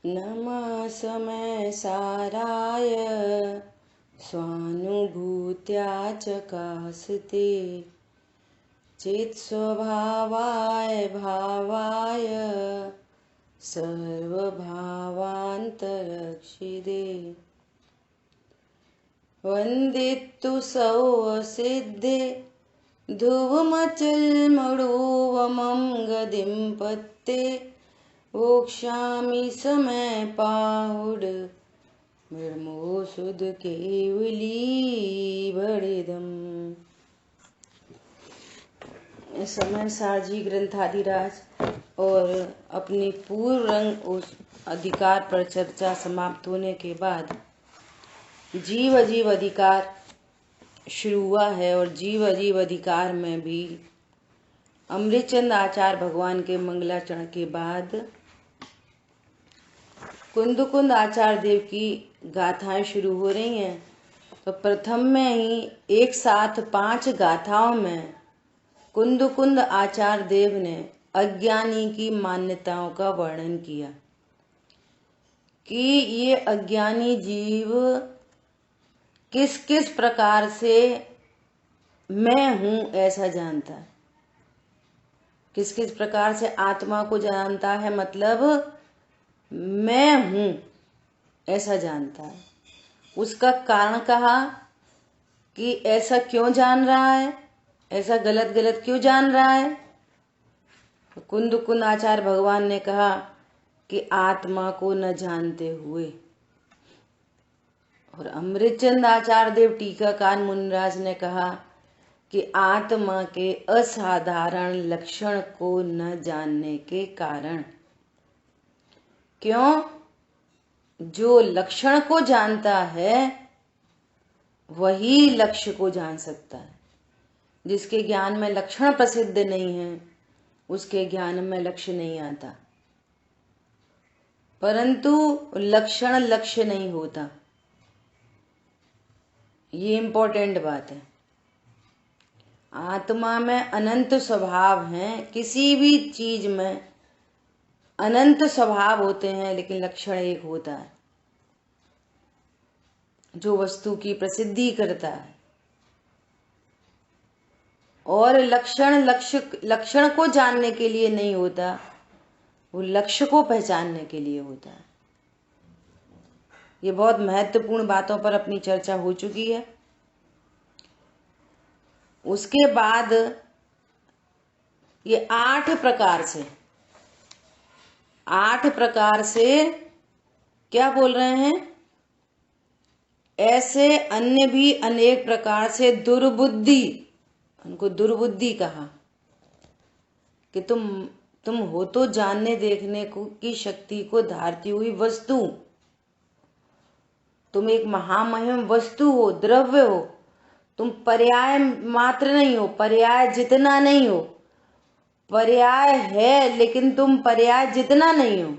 नमः समय साराय स्वानुभूत्या चकास्ते चित्स्वभावाय भावाय सर्वभावान्तरक्षिदे वन्दितु सौसिद्धे ध्रुवमचलमणुवमं गदिं पत्ते वोक्ष्यामि समय पाहुड मृमो सुध केवली बड़िदम। समय सारजी ग्रंथाधिराज और अपनी पूर्ण रंग उस अधिकार पर चर्चा समाप्त होने के बाद जीव अजीव अधिकार शुरू हुआ है और जीव अजीव अधिकार में भी अमृतचंद आचार्य भगवान के मंगलाचरण के बाद कुंद आचार्य देव की गाथाएं शुरू हो रही हैं। तो प्रथम में ही एक साथ 5 गाथाओं में कुंद आचार्य देव ने अज्ञानी की मान्यताओं का वर्णन किया कि ये अज्ञानी जीव किस किस प्रकार से मैं हूं ऐसा जानता है, किस किस प्रकार से आत्मा को जानता है, मतलब मैं हूं ऐसा जानता है। उसका कारण कहा कि ऐसा क्यों जान रहा है, ऐसा गलत गलत क्यों जान रहा है। कुंद आचार्य भगवान ने कहा कि आत्मा को न जानते हुए, और अमृतचंद आचार्य देव टीकाकार मुनिराज ने कहा कि आत्मा के असाधारण लक्षण को न जानने के कारण। क्यों? जो लक्षण को जानता है वही लक्ष्य को जान सकता है। जिसके ज्ञान में लक्षण प्रसिद्ध नहीं है उसके ज्ञान में लक्ष्य नहीं आता, परंतु लक्षण लक्ष्य नहीं होता। ये इंपॉर्टेंट बात है। आत्मा में अनंत स्वभाव हैं, किसी भी चीज में अनंत स्वभाव होते हैं, लेकिन लक्षण एक होता है जो वस्तु की प्रसिद्धि करता है। और लक्षण को जानने के लिए नहीं होता, वो लक्ष्य को पहचानने के लिए होता है। ये बहुत महत्वपूर्ण बातों पर अपनी चर्चा हो चुकी है। उसके बाद ये 8 प्रकार से क्या बोल रहे हैं, ऐसे अन्य भी अनेक प्रकार से दुर्बुद्धि, उनको दुर्बुद्धि कहा कि तुम हो तो जानने देखने को की शक्ति को धारती हुई वस्तु, तुम एक महामहिम वस्तु हो, द्रव्य हो, तुम पर्याय मात्र नहीं हो, पर्याय जितना नहीं हो। पर्याय है लेकिन तुम पर्याय जितना नहीं हो।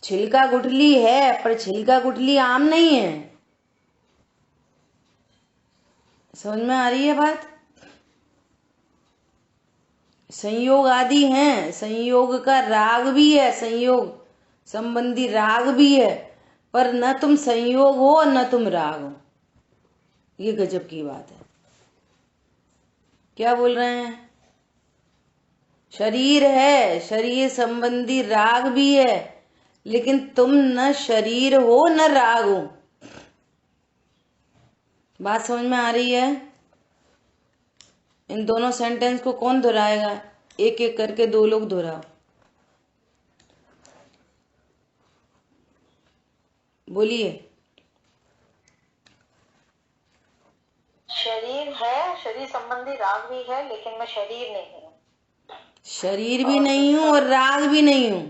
छिलका गुठली है पर छिलका गुठली आम नहीं है। समझ में आ रही है बात? संयोग आदि हैं, संयोग का राग भी है, संयोग संबंधी राग भी है, पर न तुम संयोग हो न तुम राग हो। ये गजब की बात है। क्या बोल रहे हैं? शरीर है, शरीर संबंधी राग भी है, लेकिन तुम न शरीर हो न राग हो। बात समझ में आ रही है? इन दोनों सेंटेंस को कौन दोहराएगा? एक एक करके 2 लोग दोहराओ। बोलिए। शरीर है, शरीर संबंधी राग भी है, लेकिन मैं शरीर नहीं हूँ। शरीर भी नहीं हूं और राग भी नहीं हूं।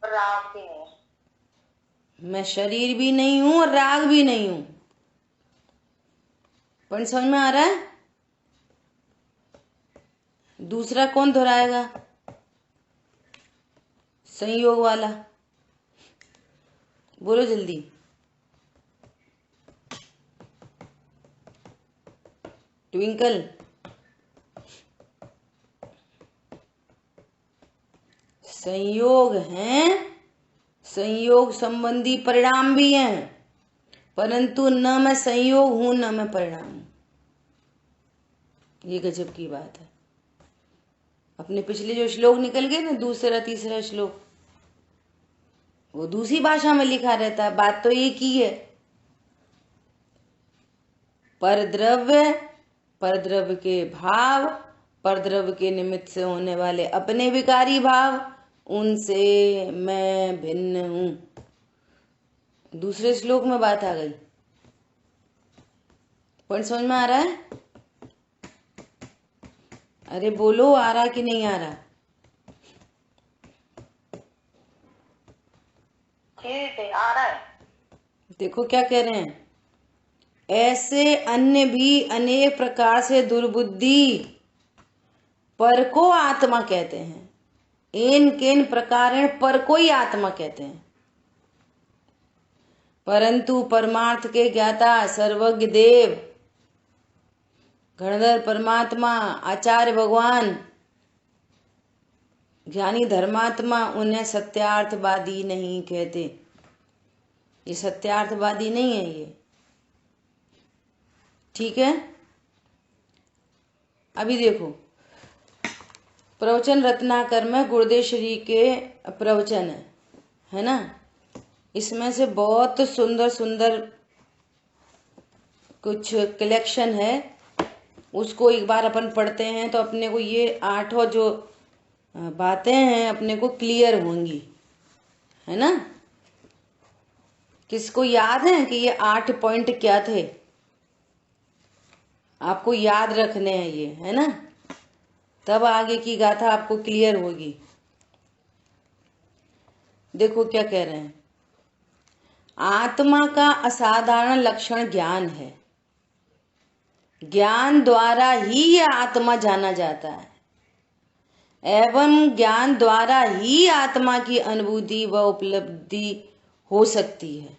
राग भी नहीं। मैं शरीर भी नहीं हूं और राग भी नहीं हूं। पॉइंट समझ में आ रहा है? दूसरा कौन दोहराएगा? संयोग वाला, बोलो जल्दी। ट्विंकल, संयोग हैं, संयोग संबंधी परिणाम भी हैं, परंतु न मैं संयोग हूं न मैं परिणाम हूं। ये गजब की बात है। अपने पिछले जो श्लोक निकल गए ना, दूसरा तीसरा श्लोक, वो दूसरी भाषा में लिखा रहता है, बात तो एक ही है। परद्रव्य, परद्रव्य के भाव, परद्रव्य के निमित्त से होने वाले अपने विकारी भाव, उनसे मैं भिन्न हूं। दूसरे श्लोक में बात आ गई। पॉइंट समझ में आ रहा है? अरे बोलो, आ रहा कि नहीं आ रहा? ठीक है, आ रहा है। देखो क्या कह रहे हैं, ऐसे अन्य भी अनेक प्रकार से दुर्बुद्धि पर को आत्मा कहते हैं। इन किन प्रकार पर को ही आत्मा कहते हैं, परंतु परमार्थ के ज्ञाता सर्वज्ञ देव, गणधर परमात्मा, आचार्य भगवान, ज्ञानी धर्मात्मा उन्हें सत्यार्थवादी नहीं कहते। ये सत्यार्थवादी नहीं है ये, ठीक है। अभी देखो, प्रवचन रत्नाकर में गुरुदेव श्री के प्रवचन है ना, इसमें से बहुत सुंदर सुंदर कुछ कलेक्शन है, उसको एक बार अपन पढ़ते हैं तो अपने को ये 8 जो बातें हैं अपने को क्लियर होंगी, है ना। किसको याद है कि ये 8 पॉइंट क्या थे? आपको याद रखने हैं ये, है ना, तब आगे की गाथा आपको क्लियर होगी। देखो क्या कह रहे हैं, आत्मा का असाधारण लक्षण ज्ञान है। ज्ञान द्वारा ही यह आत्मा जाना जाता है एवं ज्ञान द्वारा ही आत्मा की अनुभूति व उपलब्धि हो सकती है।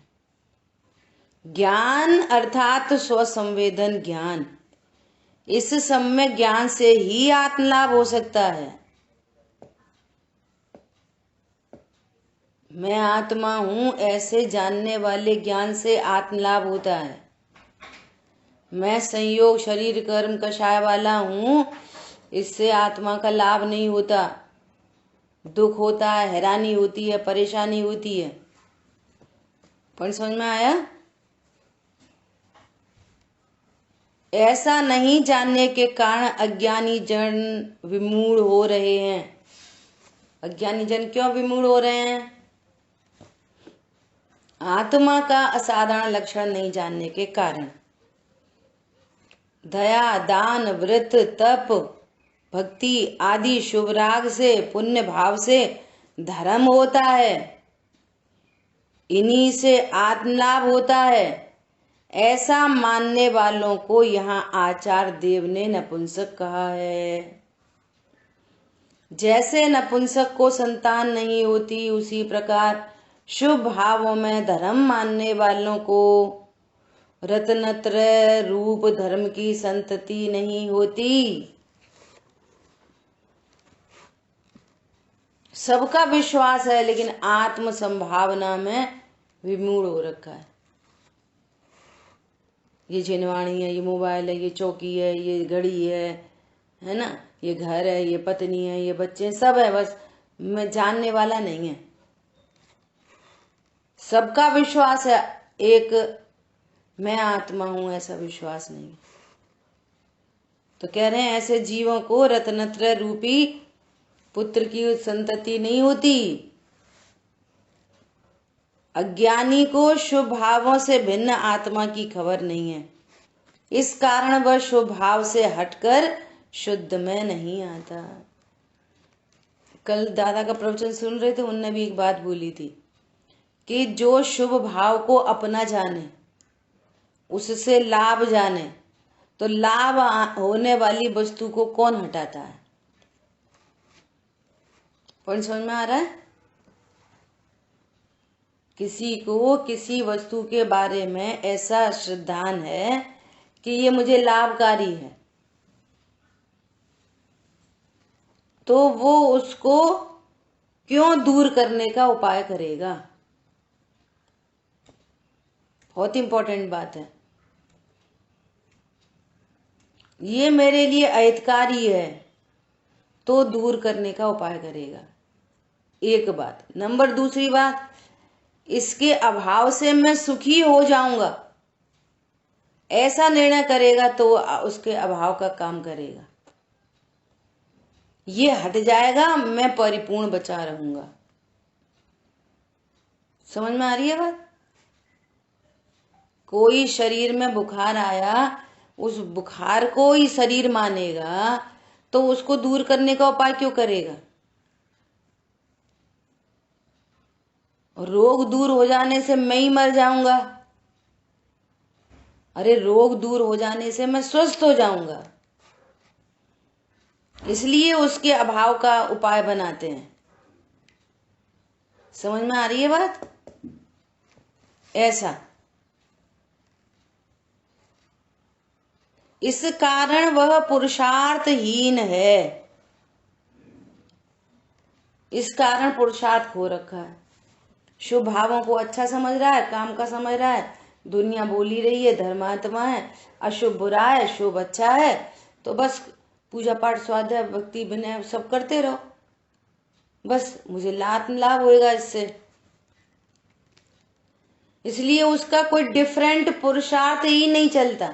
ज्ञान अर्थात स्वसंवेदन ज्ञान, इस सम्यक ज्ञान से ही आत्मलाभ हो सकता है। मैं आत्मा हूं ऐसे जानने वाले ज्ञान से आत्मलाभ होता है। मैं संयोग शरीर कर्म कषाय वाला हूं, इससे आत्मा का लाभ नहीं होता, दुख होता है, हैरानी होती है, परेशानी होती है। पर समझ में आया? ऐसा नहीं जानने के कारण अज्ञानी जन विमूढ़ हो रहे हैं। अज्ञानी जन क्यों विमूढ़ हो रहे हैं? आत्मा का असाधारण लक्षण नहीं जानने के कारण। दया, दान, व्रत, तप, भक्ति आदि शुभ राग से, पुण्य भाव से धर्म होता है, इन्हीं से आत्मलाभ होता है। ऐसा मानने वालों को यहाँ आचार्य देव ने नपुंसक कहा है। जैसे नपुंसक को संतान नहीं होती, उसी प्रकार शुभ भावों में धर्म मानने वालों को रत्नत्रय रूप धर्म की संतति नहीं होती। सबका विश्वास है लेकिन आत्म संभावना में विमूढ़ हो रखा है। ये जिनवाणी है, ये मोबाइल है, ये चौकी है, ये घड़ी है ना, ये घर है, ये पत्नी है, ये बच्चे, सब है, बस मैं जानने वाला नहीं है। सबका विश्वास है, एक मैं आत्मा हूं ऐसा विश्वास नहीं। तो कह रहे हैं ऐसे जीवों को रत्नत्रय रूपी पुत्र की संतति नहीं होती। अज्ञानी को शुभ भावों से भिन्न आत्मा की खबर नहीं है, इस कारण वह शुभ भाव से हटकर शुद्ध में नहीं आता। कल दादा का प्रवचन सुन रहे थे, उनने भी एक बात बोली थी कि जो शुभ भाव को अपना जाने, उससे लाभ जाने, तो लाभ होने वाली वस्तु को कौन हटाता है? पॉइंट समझ में आ रहा है? किसी को किसी वस्तु के बारे में ऐसा श्रद्धान है कि ये मुझे लाभकारी है, तो वो उसको क्यों दूर करने का उपाय करेगा। बहुत इंपॉर्टेंट बात है ये, मेरे लिए अहितकारी है तो दूर करने का उपाय करेगा, एक बात। नंबर दूसरी बात, इसके अभाव से मैं सुखी हो जाऊंगा ऐसा निर्णय करेगा तो उसके अभाव का काम करेगा। ये हट जाएगा, मैं परिपूर्ण बचा रहूंगा। समझ में आ रही है बात। कोई शरीर में बुखार आया, उस बुखार को ही शरीर मानेगा तो उसको दूर करने का उपाय क्यों करेगा। रोग दूर हो जाने से मैं ही मर जाऊंगा, अरे रोग दूर हो जाने से मैं स्वस्थ हो जाऊंगा, इसलिए उसके अभाव का उपाय बनाते हैं। समझ में आ रही है बात। ऐसा, इस कारण वह पुरुषार्थहीन है। इस कारण पुरुषार्थ खो रखा है। शुभ भावों को अच्छा समझ रहा है, काम का समझ रहा है, दुनिया बोली रही है धर्मात्मा है, अशुभ बुरा है, शुभ अच्छा है, तो बस पूजा पाठ स्वाध्याय भक्ति विनय सब करते रहो, बस मुझे लाभ होएगा इससे। इसलिए उसका कोई डिफरेंट पुरुषार्थ ही नहीं चलता।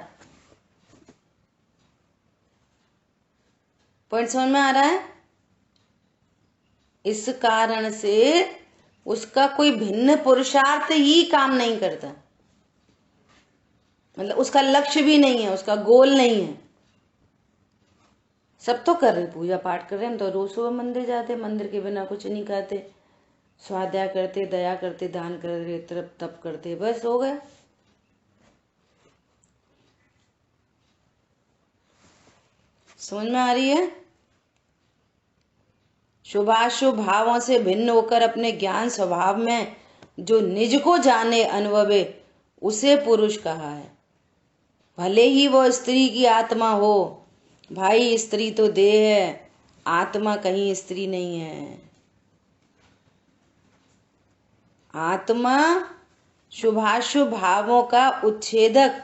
पॉइंट समझ में आ रहा है। इस कारण से उसका कोई भिन्न पुरुषार्थ ही काम नहीं करता, मतलब उसका लक्ष्य भी नहीं है, उसका गोल नहीं है। सब तो कर रहे, पूजा पाठ कर रहे हैं, हम तो रोज सुबह मंदिर जाते, मंदिर के बिना कुछ नहीं खाते, स्वाध्याय करते, दया करते, दान करते, तप तप करते, बस हो गया। समझ में आ रही है। शुभाशुभ भावों से भिन्न होकर अपने ज्ञान स्वभाव में जो निज को जाने अनुभवे उसे पुरुष कहा है। भले ही वो स्त्री की आत्मा हो, भाई स्त्री तो देह है, आत्मा कहीं स्त्री नहीं है। आत्मा शुभाशुभ भावों का उच्छेदक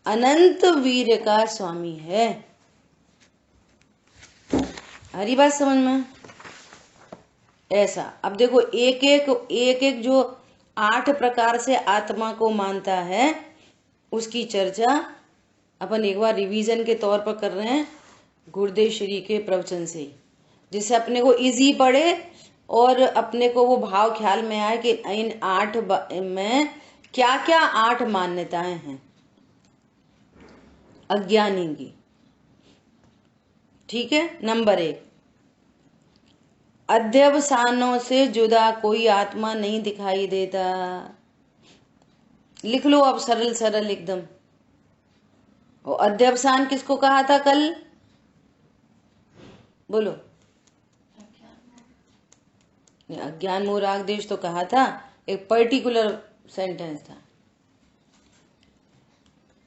अनंत वीर का स्वामी है। हरी बात समझ में। ऐसा, अब देखो एक एक जो 8 प्रकार से आत्मा को मानता है उसकी चर्चा अपन एक बार रिवीजन के तौर पर कर रहे हैं गुरुदेव श्री के प्रवचन से, जिससे अपने को इजी पड़े और अपने को वो भाव ख्याल में आए कि इन 8 में क्या क्या 8 मान्यताएं हैं अज्ञानी की। ठीक है। नंबर 1, अध्यवसानों से जुदा कोई आत्मा नहीं दिखाई देता। लिख लो अब, सरल सरल एकदम। और अध्यवसान किसको कहा था कल, बोलो। अज्ञान मोह राग द्वेष तो कहा था, एक पर्टिकुलर सेंटेंस था।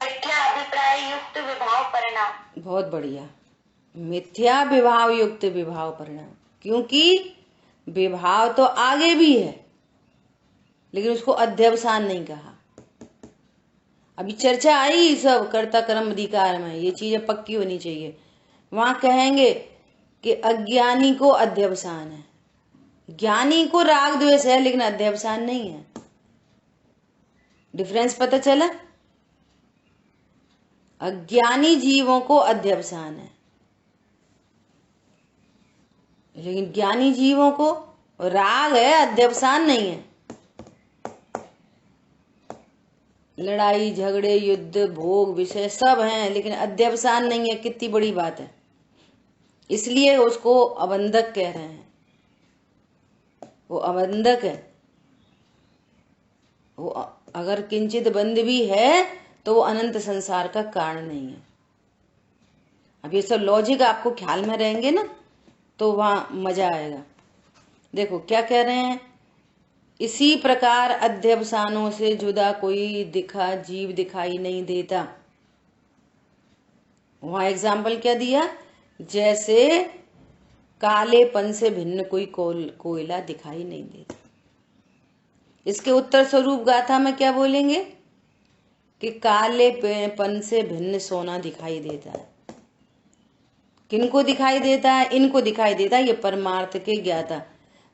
मिथ्या अभिप्राय युक्त विभाव परिणाम। बहुत बढ़िया, मिथ्या विभाव युक्त विभाव परिणाम। क्योंकि विभाव तो आगे भी है लेकिन उसको अध्यवसान नहीं कहा। अभी चर्चा आई सब कर्ता कर्म अधिकार में, ये चीजें पक्की होनी चाहिए। वहां कहेंगे कि अज्ञानी को अध्यवसान है, ज्ञानी को राग द्वेष है लेकिन अध्यवसान नहीं है। डिफरेंस पता चला। अज्ञानी जीवों को अध्यवसान है लेकिन ज्ञानी जीवों को राग है, अध्यवसान नहीं है। लड़ाई झगड़े युद्ध भोग विषय सब हैं लेकिन अध्यवसान नहीं है। कितनी बड़ी बात है। इसलिए उसको अबंधक कह रहे हैं। वो अबंधक है, वो अगर किंचित बंध भी है तो वो अनंत संसार का कारण नहीं है। अब ये सब लॉजिक आपको ख्याल में रहेंगे ना तो वहां मजा आएगा। देखो क्या कह रहे हैं, इसी प्रकार अध्यवसानों से जुदा कोई जीव दिखाई नहीं देता। वहां एग्जाम्पल क्या दिया, जैसे कालेपन से भिन्न कोई कोयला दिखाई नहीं देता। इसके उत्तर स्वरूप गाथा में क्या बोलेंगे कि कालेपन से भिन्न सोना दिखाई देता है। किनको दिखाई देता है? इनको दिखाई देता है, ये परमार्थ के ज्ञाता।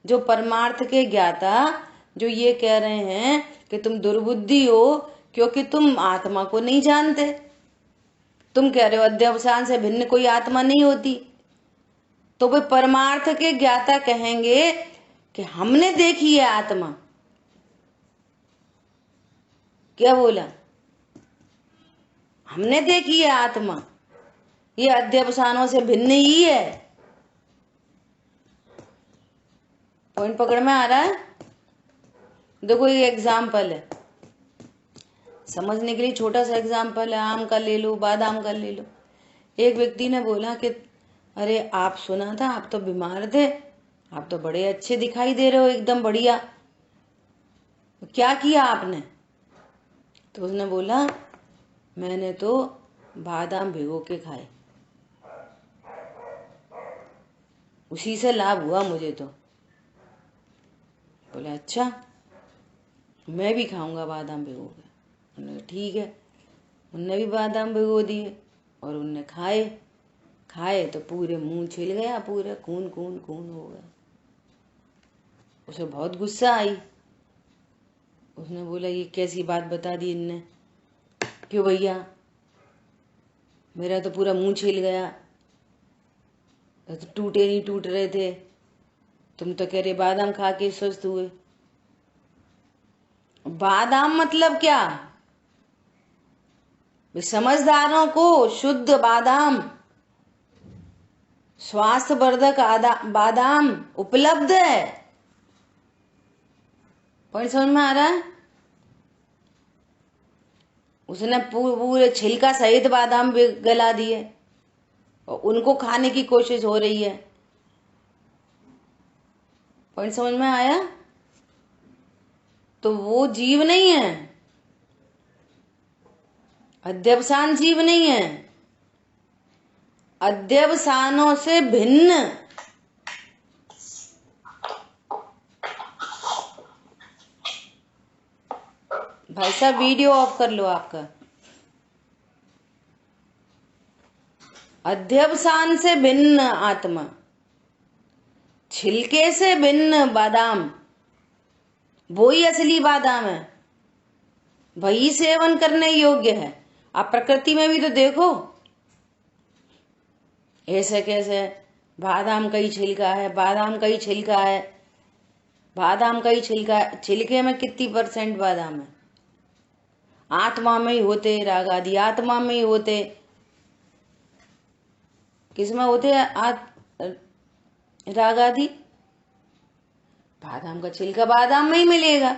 जो परमार्थ के ज्ञाता जो ये कह रहे हैं कि तुम दुर्बुद्धि हो क्योंकि तुम आत्मा को नहीं जानते। तुम कह रहे हो अध्यवसान से भिन्न कोई आत्मा नहीं होती, तो वे परमार्थ के ज्ञाता कहेंगे कि हमने देखी है आत्मा। क्या बोला? हमने देखी है आत्मा, ये अध्यवसानों से भिन्न ही है। पॉइंट पकड़ में आ रहा है? देखो ये एग्जाम्पल है, समझने के लिए छोटा सा एग्जाम्पल है। आम का ले लो, बादाम का ले लो। एक व्यक्ति ने बोला कि अरे आप सुना था आप तो बीमार थे, आप तो बड़े अच्छे दिखाई दे रहे हो, एकदम बढ़िया, क्या किया आपने? तो उसने बोला मैंने तो बादाम भिगो के खाए, उसी से लाभ हुआ मुझे। तो बोला अच्छा मैं भी खाऊंगा बादाम भिगो के। उन्होंने ठीक है, उनने भी बादाम भिगो दिए और उनने खाए तो पूरे मुंह छिल गया, पूरे खून खून खून हो गया। उसे बहुत गुस्सा आई। उसने बोला ये कैसी बात बता दी इनने? क्यों भैया, मेरा तो पूरा मुंह छिल गया, तो टूटे नहीं टूट रहे थे, तुम तो कह रहे बादाम खा के स्वस्थ हुए। बादाम मतलब क्या? समझदारों को शुद्ध बादाम, स्वास्थ्यवर्धक बादाम उपलब्ध है। पॉइंट समझ में आ रहा है? उसने पूरे छिलका सहित बादाम भी गला दिए और उनको खाने की कोशिश हो रही है। पॉइंट समझ में आया? तो वो जीव नहीं है, अध्यवसान जीव नहीं है, अध्यवसानों से भिन्न। भाई साहब वीडियो ऑफ कर लो आपका। अध्यवसान से भिन्न आत्मा, छिलके से भिन्न बादाम, वो ही असली बादाम है, वही सेवन करने योग्य है। आप प्रकृति में भी तो देखो, ऐसे कैसे बादाम का ही छिलका है, बादाम का ही छिलका है, बादाम का ही छिलका, छिलके में कितनी % बादाम है? आत्मा में ही होते राग आदि, आत्मा में ही होते, किसमें होते राग आदि? बादाम का छिलका बादाम में ही मिलेगा,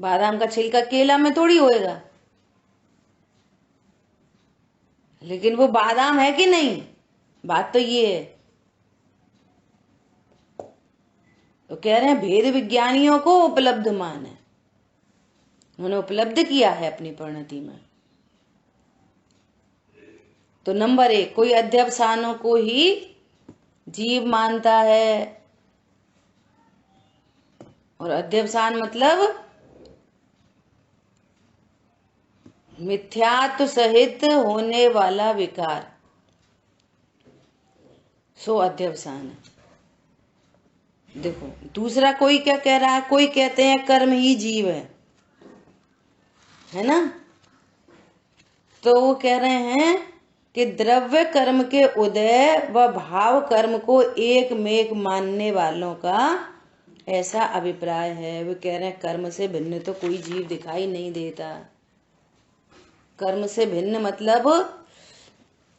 बादाम का छिलका केला में थोड़ी होएगा। लेकिन वो बादाम है कि नहीं? बात तो ये है। तो कह रहे हैं भेद विज्ञानियों को उपलब्ध मान है, उन्होंने उपलब्ध किया है अपनी परिणति में। तो नंबर 1, कोई अध्यवसानों को ही जीव मानता है, और अध्यवसान मतलब मिथ्यात्व सहित होने वाला विकार, सो अध्यवसान है। देखो दूसरा कोई क्या कह रहा है, कोई कहते हैं कर्म ही जीव है ना। तो वो कह रहे हैं कि द्रव्य कर्म के उदय व भाव कर्म को एक मेक मानने वालों का ऐसा अभिप्राय है। वे कह रहे हैं कर्म से भिन्न तो कोई जीव दिखाई नहीं देता। कर्म से भिन्न मतलब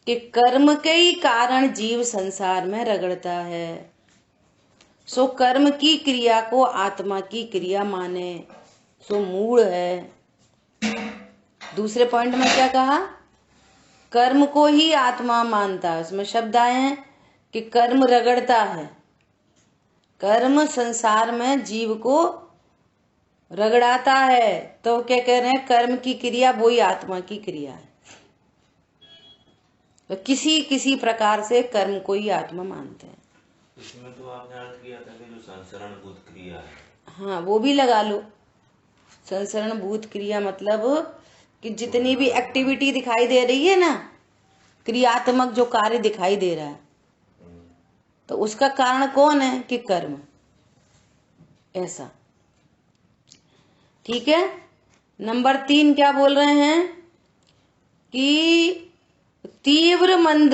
कि कर्म के ही कारण जीव संसार में रगड़ता है, सो कर्म की क्रिया को आत्मा की क्रिया माने, सो मूढ़ है। दूसरे पॉइंट में क्या कहा? कर्म को ही आत्मा मानता है। उसमें शब्द आए हैं कि कर्म रगड़ता है, कर्म संसार में जीव को रगड़ाता है। तो क्या कह रहे हैं? कर्म की क्रिया वही आत्मा की क्रिया है। तो किसी किसी प्रकार से कर्म को ही आत्मा मानते हैं। इसमें तो आपने अर्थ किया था कि जो संसरण भूत क्रिया है, हाँ, वो भी लगा लो। संसरण भूत क्रिया मतलब कि जितनी भी एक्टिविटी दिखाई दे रही है ना, क्रियात्मक जो कार्य दिखाई दे रहा है, तो उसका कारण कौन है कि कर्म। ऐसा, ठीक है। नंबर 3 क्या बोल रहे हैं कि तीव्र मंद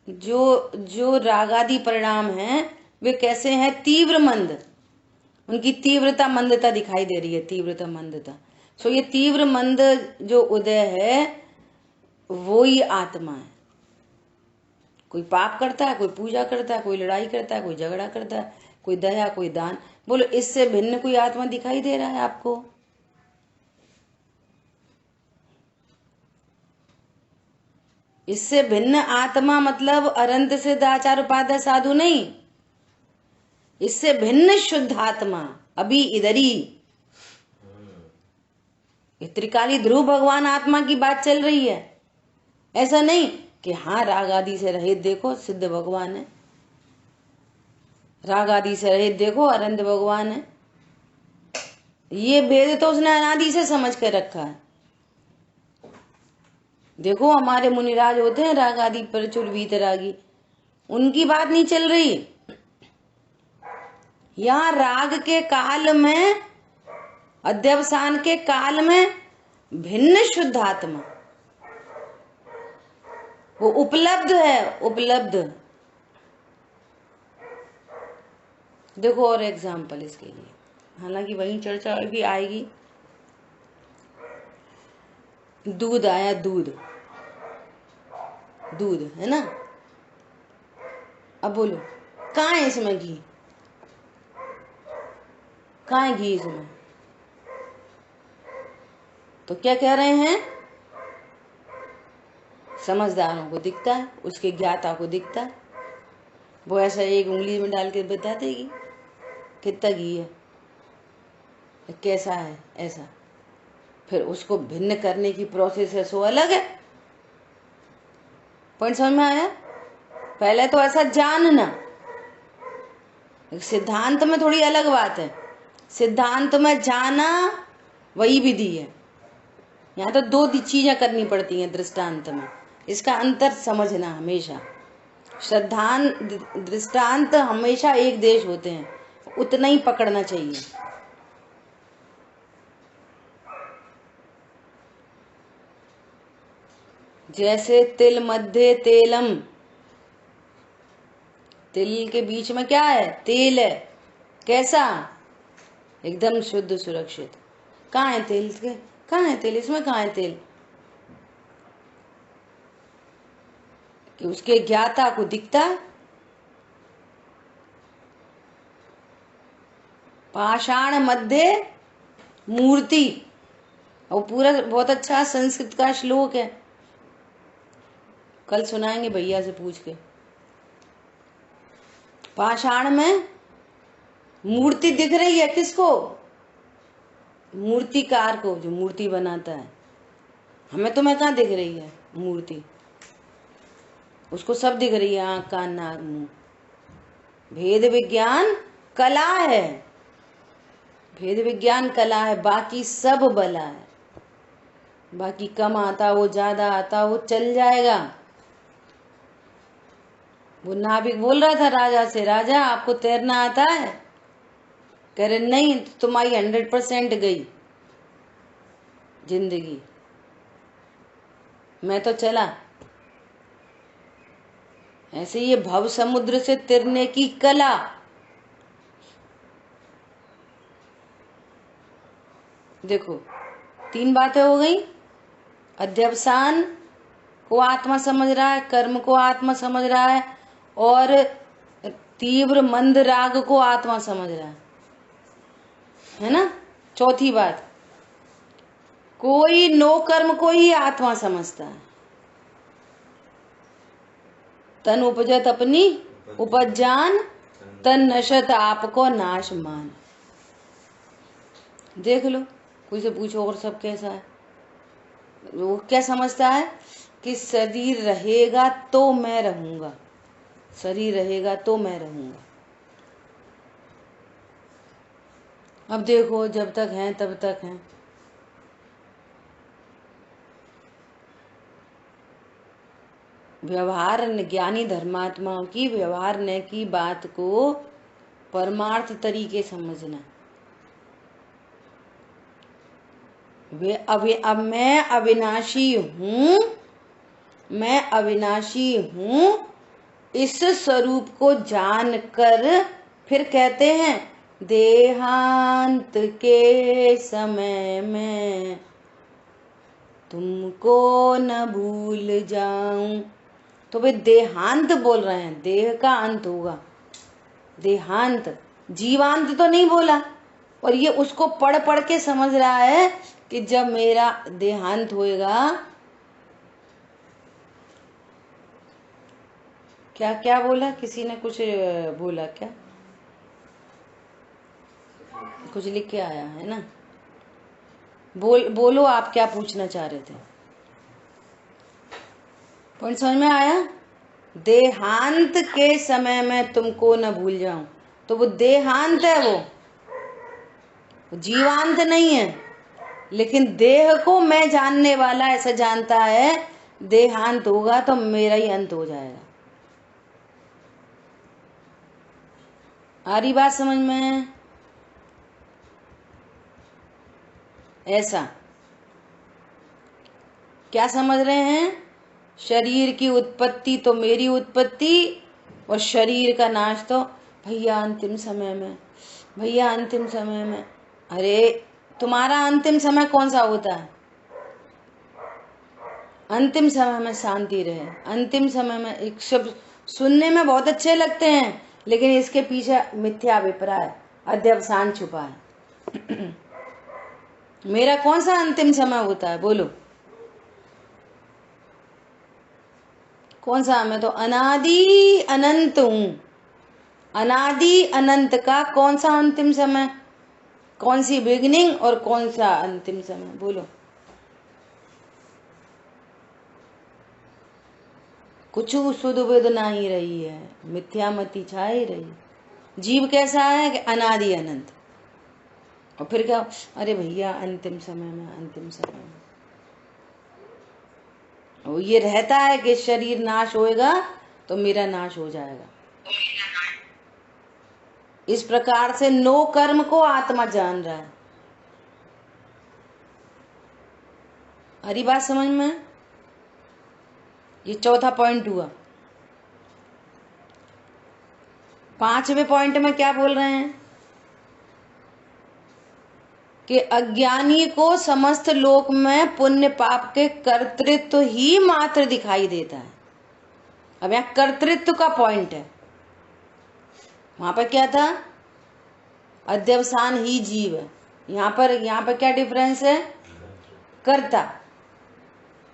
जो रागादि परिणाम हैं वे कैसे हैं? तीव्र मंद, उनकी तीव्रता मंदता दिखाई दे रही है, तीव्रता मंदता। सो ये तीव्र मंद जो उदय है वो ही आत्मा है। कोई पाप करता है, कोई पूजा करता है, कोई लड़ाई करता है, कोई झगड़ा करता है, कोई दया, कोई दान। बोलो, इससे भिन्न कोई आत्मा दिखाई दे रहा है आपको? इससे भिन्न आत्मा मतलब अनंत सिद्ध आचार उपाध्याय साधु नहीं, इससे भिन्न शुद्ध आत्मा अभी इधर ही। त्रिकाली ध्रुव भगवान आत्मा की बात चल रही है। ऐसा नहीं कि हाँ राग आदि से रहित देखो सिद्ध भगवान है, राग आदि से रहित देखो अनंत भगवान है। ये भेद तो उसने अनादि से समझ के रखा है। देखो हमारे मुनिराज होते हैं राग आदि प्रचुर वीतरागी, उनकी बात नहीं चल रही। यहां राग के काल में, अध्यवसान के काल में भिन्न शुद्ध आत्मा वो उपलब्ध है, उपलब्ध। देखो और एग्जाम्पल इसके लिए, हालांकि वही चर्चा भी आएगी। दूध आया, दूध दूध है ना। अब बोलो कहाँ है इसमें घी? कहाँ है घी इसमें? तो क्या कह रहे हैं? समझदारों को दिखता है, उसके ज्ञाता को दिखता है। वो ऐसा एक उंगली में डाल के बता देगी कितना घी है, कैसा है, ऐसा। फिर उसको भिन्न करने की प्रोसेस है, सो अलग है। पॉइंट समझ में आया? पहले तो ऐसा जानना, सिद्धांत में थोड़ी अलग बात है। सिद्धांत में जाना वही विधि है, यहाँ तो दो चीजें करनी पड़ती हैं दृष्टांत में। इसका अंतर समझना हमेशा। सिद्धांत दृष्टांत हमेशा एक देश होते हैं, उतना ही पकड़ना चाहिए। जैसे तिल मध्य तेलम, तिल के बीच में क्या है? तेल है। कैसा? एकदम शुद्ध सुरक्षित। कहाँ है तेल? कहाँ है तेल? इसमें कहाँ है तेल? कि उसके ज्ञाता को दिखता। पाषाण मध्य मूर्ति, और पूरा बहुत अच्छा संस्कृत का श्लोक है, कल सुनाएंगे भैया से पूछ के। पाषाण में मूर्ति दिख रही है, किसको? मूर्तिकार को, जो मूर्ति बनाता है। हमें तुम्हें कहाँ दिख रही है मूर्ति? उसको सब दिख रही है, आंख कान नाक मुंह। भेद विज्ञान कला है, भेद विज्ञान कला है, बाकी सब बला है। बाकी कम आता हो ज्यादा आता हो चल जाएगा। वो नाविक बोल रहा था राजा से, राजा आपको तैरना आता है? कह रहे नहीं, तो तुम्हारी 100% गई जिंदगी, मैं तो चला। ऐसे ये भव समुद्र से तैरने की कला। देखो 3 बातें हो गई। अध्यवसान को आत्मा समझ रहा है, कर्म को आत्मा समझ रहा है, और तीव्र मंद राग को आत्मा समझ रहा है ना। चौथी बात, कोई नो कर्म को ही आत्मा समझता है। तन उपजत अपनी उपज जान, तन नशत आपको नाश मान। देख लो, कोई से पूछो और सब कैसा है, वो क्या समझता है कि शरीर रहेगा तो मैं रहूंगा, शरीर रहेगा तो मैं रहूंगा। अब देखो, जब तक हैं तब तक हैं। व्यवहार ज्ञानी धर्मात्माओं की व्यवहार न की बात को परमार्थ तरीके समझना। अब मैं अविनाशी हूँ, मैं अविनाशी हूँ, इस स्वरूप को जानकर फिर कहते हैं देहांत के समय में तुमको न भूल जाऊं। तो वे देहांत बोल रहे हैं, देह का अंत होगा, देहांत, जीवांत तो नहीं बोला। और ये उसको पढ़ पढ़ के समझ रहा है कि जब मेरा देहांत होएगा, क्या क्या बोला, किसी ने कुछ बोला क्या, कुछ लिख के आया है ना, बोलो आप क्या पूछना चाह रहे थे। पॉइंट समझ में आया? देहांत के समय में तुमको न भूल जाऊं। तो वो देहांत है, वो जीवांत नहीं है। लेकिन देह को मैं जानने वाला ऐसा जानता है देहांत होगा तो मेरा ही अंत हो जाएगा। आ रही बात समझ में? ऐसा क्या समझ रहे हैं? शरीर की उत्पत्ति तो मेरी उत्पत्ति और शरीर का नाश तो भैया अंतिम समय में, भैया अंतिम समय में। अरे तुम्हारा अंतिम समय कौन सा होता है? अंतिम समय में शांति रहे। अंतिम समय में एक शब्द सुनने में बहुत अच्छे लगते हैं, लेकिन इसके पीछे मिथ्या अभिप्राय, अध्यवसान छुपा है। मेरा कौन सा अंतिम समय होता है बोलो? कौन सा? मैं तो अनादि अनंत हूं। अनादि अनंत का कौन सा अंतिम समय, कौन सी बिगिनिंग और कौन सा अंतिम समय बोलो? कुछ सुध बुध नहीं रही है, मिथ्यामति छा ही रही। जीव कैसा है कि अनादि अनंत, और फिर क्या, अरे भैया अंतिम समय में, अंतिम समय में। वो ये रहता है कि शरीर नाश होएगा तो मेरा नाश हो जाएगा। इस प्रकार से नो कर्म को आत्मा जान रहा है। हरी बात समझ में? ये चौथा पॉइंट हुआ। पांचवें पॉइंट में क्या बोल रहे हैं कि अज्ञानी को समस्त लोक में पुण्य पाप के कर्तृत्व ही मात्र दिखाई देता है। अब यहाँ कर्तृत्व का पॉइंट है। वहां पर क्या था? अध्यवसान ही जीव है। यहाँ पर क्या डिफरेंस है? कर्ता।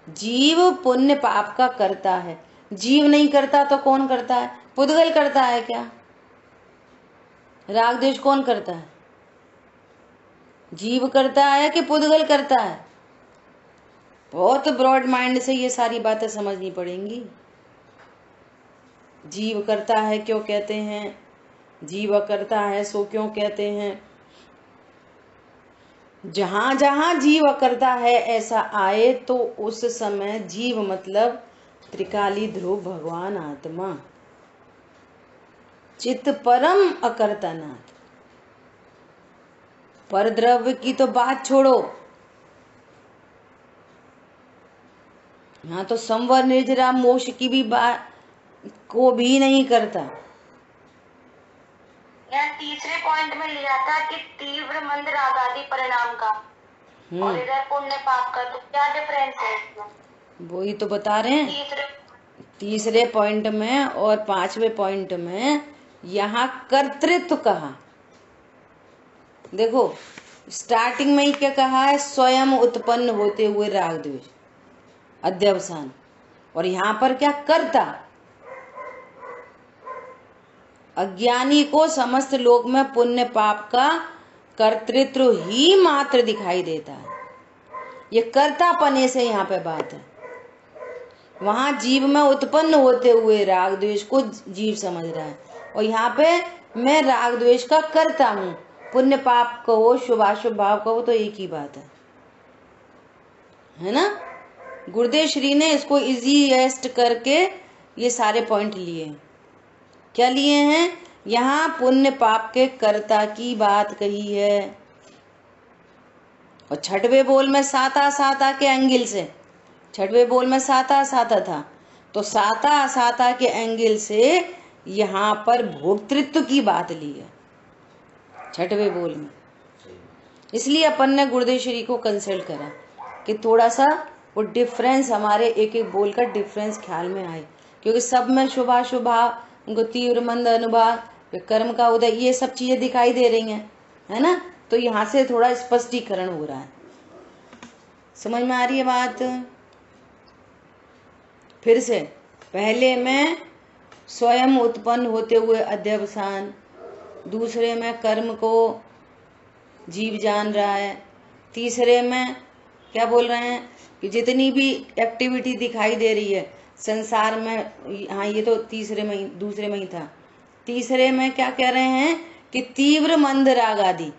जीव पुण्य पाप का करता है, जीव नहीं करता तो कौन करता है? पुद्गल करता है क्या? राग द्वेष कौन करता है? जीव करता है कि पुद्गल करता है? बहुत ब्रॉड माइंड से ये सारी बातें समझनी पड़ेंगी। जीव करता है क्यों कहते हैं, जीव करता है सो क्यों कहते हैं। जहां जहां जीव करता है ऐसा आए तो उस समय जीव मतलब त्रिकाली ध्रुव भगवान आत्मा, चित्त परम अकर्तानाथ। पर द्रव्य की तो बात छोड़ो, यहाँ तो संवर निर्जरा मोक्ष की भी बात को भी नहीं करता। यहाँ तीसरे पॉइंट में लिया था कि तीव्र मंद राग आदि परिणाम का और इधर पुण्य पाप का, तो क्या डिफरेंस है इसमें? वही तो बता रहे हैं। तीसरे पॉइंट में और पांचवें पॉइंट में यहाँ कर्तृत्व कहा। देखो स्टार्टिंग में ही क्या कहा है? स्वयं उत्पन्न होते हुए राग द्वेष, अध्यवसान। और यहाँ पर क्या? कर्ता। अज्ञानी को समस्त लोक में पुण्य पाप का कर्तृत्व ही मात्र दिखाई देता है। ये कर्तापने से यहाँ पे बात है। वहां जीव में उत्पन्न होते हुए राग द्वेष को जीव समझ रहा है, और यहाँ पे मैं राग द्वेष का करता हूँ। पुण्य पाप कहो, शुभाशुभ भाव कहो, तो एक ही बात है ना। गुरुदेव श्री ने इसको इजीएस्ट करके ये सारे पॉइंट लिए। क्या लिए हैं? यहाँ पुण्य पाप के कर्ता की बात कही है, और छठवें बोल में साता साता के एंगल से, छठवें बोल में साता साता था, तो साता साता के एंगल से यहाँ पर भोक्तृत्व की बात ली है छठवें बोल में। इसलिए अपन ने गुरुदेव श्री को कंसल्ट करा कि थोड़ा सा वो डिफरेंस, हमारे एक एक बोल का डिफरेंस ख्याल में आए, क्योंकि सब में शुभाशुभा, उनको तीव्र मंद अनुभाव, कर्म का उदय, ये सब चीजें दिखाई दे रही हैं, है ना। तो यहाँ से थोड़ा स्पष्टीकरण हो रहा है। समझ में आ रही है बात? फिर से, पहले में स्वयं उत्पन्न होते हुए अध्यवसान, दूसरे में कर्म को जीव जान रहा है, तीसरे में क्या बोल रहे हैं कि जितनी भी एक्टिविटी दिखाई दे रही है संसार में, हाँ ये तो तीसरे में, दूसरे में ही था। तीसरे में क्या कह रहे हैं कि तीव्र मंद राग आदि,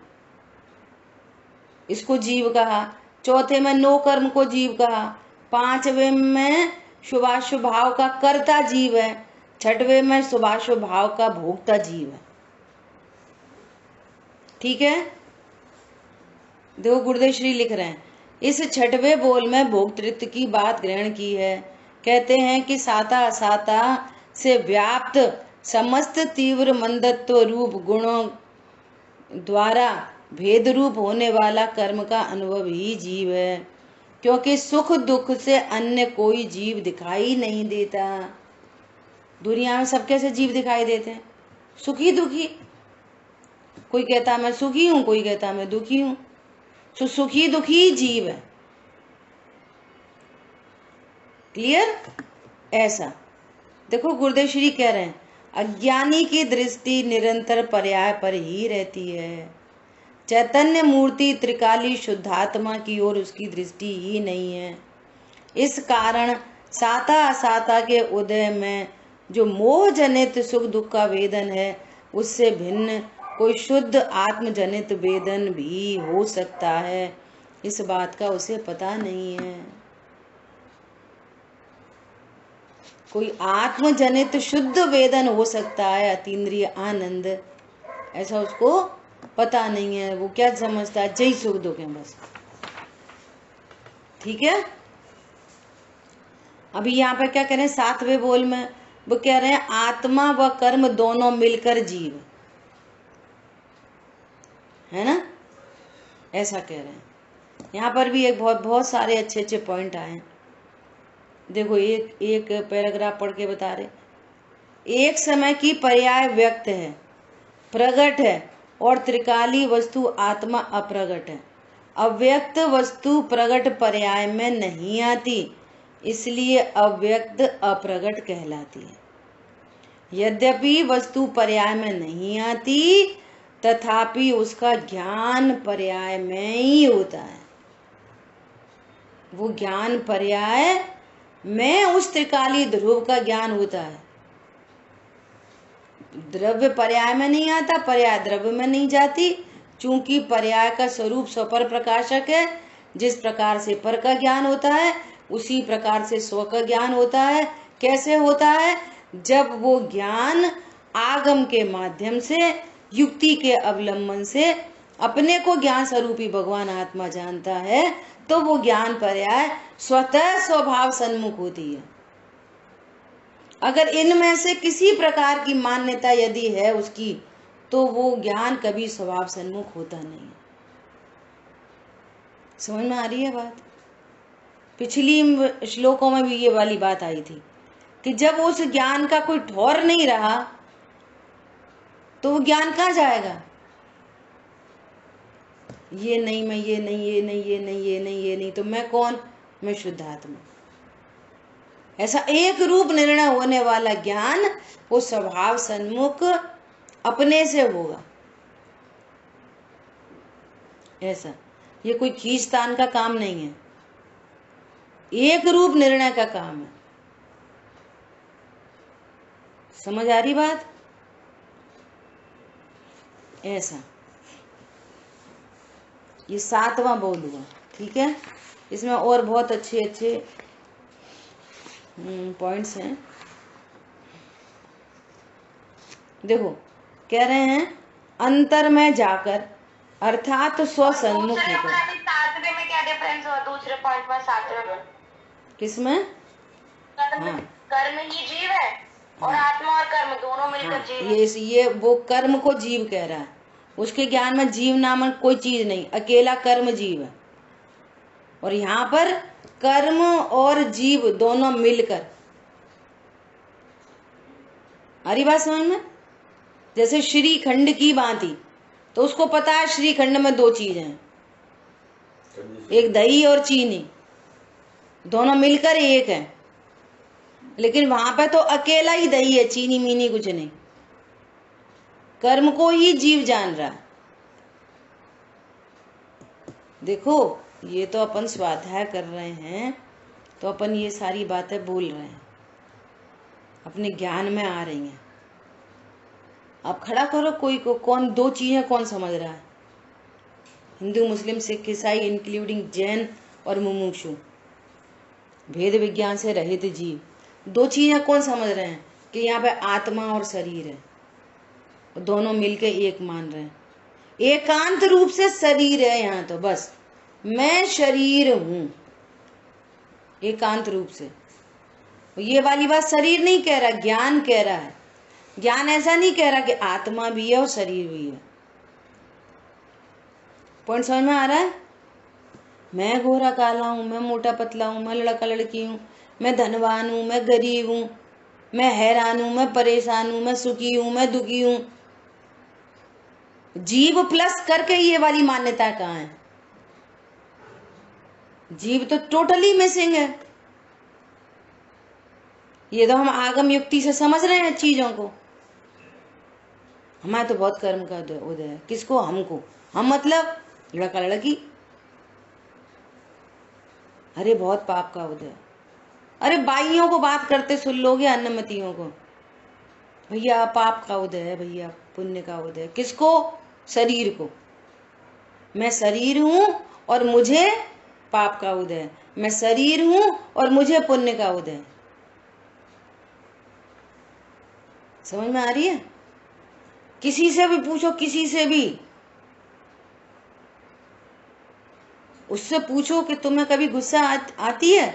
इसको जीव कहा। चौथे में नो कर्म को जीव कहा। पांचवें में शुभाशुभ भाव का कर्ता जीव है। छठवें में शुभाशुभ भाव का भोक्ता जीव है। ठीक है, देखो गुरुदेव श्री लिख रहे हैं, इस छठवें बोल में भोक्तृत्व की बात ग्रहण की है। कहते हैं कि साता असाता से व्याप्त समस्त तीव्र मंदत्व रूप गुणों द्वारा भेद रूप होने वाला कर्म का अनुभव ही जीव है, क्योंकि सुख दुख से अन्य कोई जीव दिखाई नहीं देता। दुनिया में सब कैसे जीव दिखाई देते हैं? सुखी दुखी। कोई कहता मैं सुखी हूं, कोई कहता मैं दुखी हूं। तो सुखी दुखी जीव है। क्लियर? ऐसा देखो गुरुदेव श्री कह रहे हैं, अज्ञानी की दृष्टि निरंतर पर्याय पर ही रहती है। चैतन्य मूर्ति त्रिकाली शुद्धात्मा की ओर उसकी दृष्टि ही नहीं है। इस कारण साता असाता के उदय में जो मोह जनित सुख दुख का वेदन है, उससे भिन्न कोई शुद्ध आत्म जनित वेदन भी हो सकता है, इस बात का उसे पता नहीं है। कोई आत्म जनित शुद्ध वेदन हो सकता है, अतीन्द्रिय आनंद, ऐसा उसको पता नहीं है। वो क्या समझता है, जय सुख दुख है बस। ठीक है, अभी यहाँ पे क्या कह रहे हैं, सातवें बोल में वो कह रहे हैं आत्मा व कर्म दोनों मिलकर जीव है ना, ऐसा कह रहे हैं। यहाँ पर भी एक बहुत सारे अच्छे अच्छे पॉइंट आए हैं। देखो एक एक पैराग्राफ पढ़ के बता रहे, एक समय की पर्याय व्यक्त है, प्रगट है, और त्रिकाली वस्तु आत्मा अप्रगट है। अव्यक्त वस्तु प्रगट पर्याय में नहीं आती, इसलिए अव्यक्त अप्रगट कहलाती है। यद्यपि वस्तु पर्याय में नहीं आती, तथापि उसका ज्ञान पर्याय में ही होता है। वो ज्ञान पर्याय में उस त्रिकाली ध्रुव का ज्ञान होता है। द्रव्य पर्याय में नहीं आता, पर्याय द्रव्य में नहीं जाती, चूंकि पर्याय का स्वरूप स्वपर प्रकाशक है। जिस प्रकार से पर का ज्ञान होता है, उसी प्रकार से स्व का ज्ञान होता है। कैसे होता है? जब वो ज्ञान आगम के माध्यम से, युक्ति के अवलंबन से अपने को ज्ञान स्वरूपी भगवान आत्मा जानता है, तो वो ज्ञान पर्याय स्वतः स्वभाव सन्मुख होती है। अगर इनमें से किसी प्रकार की मान्यता यदि है उसकी, तो वो ज्ञान कभी स्वभाव सन्मुख होता नहीं है। समझ में आ रही है बात? पिछली श्लोकों में भी ये वाली बात आई थी कि जब उस ज्ञान का कोई ठौर नहीं रहा, तो वो ज्ञान कहाँ जाएगा? ये नहीं, मैं ये नहीं, ये नहीं, ये नहीं, ये नहीं, ये नहीं, तो मैं कौन? मैं शुद्ध आत्मा। ऐसा एक रूप निर्णय होने वाला ज्ञान वो स्वभाव सन्मुख अपने से होगा। ऐसा ये कोई खींचतान का काम नहीं है, एक रूप निर्णय का काम है। समझ आ रही बात? ऐसा ये 7वां बोल हुआ, ठीक है। इसमें और बहुत अच्छे अच्छे पॉइंट्स हैं। देखो, कह रहे हैं अंतर में जाकर अर्थात स्वसन्मुख दूसरे होकर। में अभी 7वें में क्या डिफरेंस हुआ? दूसरे पॉइंट में 7वें में किसमें? कर्म हाँ कर्म ही जीव है और आत्मा और कर्म दोनों मिलकर हाँ, जीव है। ये वो कर्म को जीव कह रहा है। उसके ज्ञान में जीव नामक कोई चीज नहीं, अकेला कर्म जीव है। और यहाँ पर कर्म और जीव दोनों मिलकर, हरी बात समझ में? जैसे श्रीखंड की भांति, तो उसको पता है श्रीखंड में 2 चीजें हैं, एक दही और चीनी, दोनों मिलकर एक है। लेकिन वहां पे तो अकेला ही दही है, चीनी मीनी कुछ नहीं। कर्म को ही जीव जान रहा है। देखो, ये तो अपन स्वाध्याय कर रहे हैं, तो अपन ये सारी बातें बोल रहे हैं, अपने ज्ञान में आ रही हैं। अब खड़ा करो कोई को, कौन 2 चीजें कौन समझ रहा है? हिंदू मुस्लिम सिख ईसाई इंक्लूडिंग जैन और मुमुक्षु, भेद विज्ञान से रहित जीव, 2 चीजें कौन समझ रहे हैं? कि यहाँ पे आत्मा और शरीर है, दोनों मिलके एक मान रहे हैं। एकांत रूप से शरीर है यहाँ, तो बस मैं शरीर हूं, एकांत रूप से। ये वाली बात शरीर नहीं कह रहा, ज्ञान कह रहा है। ज्ञान ऐसा नहीं कह रहा कि आत्मा भी है और शरीर भी है। पॉइंट समझ में आ रहा है? मैं गोरा काला हूं, मैं मोटा पतला हूं, मैं लड़का लड़की हूं, मैं धनवान हूं, मैं गरीब हूं, मैं हैरान हूं, मैं परेशान हूं, मैं सुखी हूं, मैं दुखी हूं। जीव प्लस करके ये वाली मान्यता कहाँ है? जीव तो टोटली मिसिंग है। ये तो हम आगम युक्ति से समझ रहे हैं चीजों को। हमारे तो बहुत कर्म का उदय है। किसको? हमको। हम मतलब लड़का लड़की। अरे बहुत पाप का उदय। अरे बाइयों को बात करते सुन लोगे, अन्नमतियों को, भैया पाप का उदय है, भैया पुण्य का उदय है। किसको? शरीर को। मैं शरीर हूं और मुझे पाप का उदय है, मैं शरीर हूं और मुझे पुण्य का उदय है। समझ में आ रही है? किसी से भी पूछो, किसी से भी, उससे पूछो कि तुम्हें कभी गुस्सा आती है?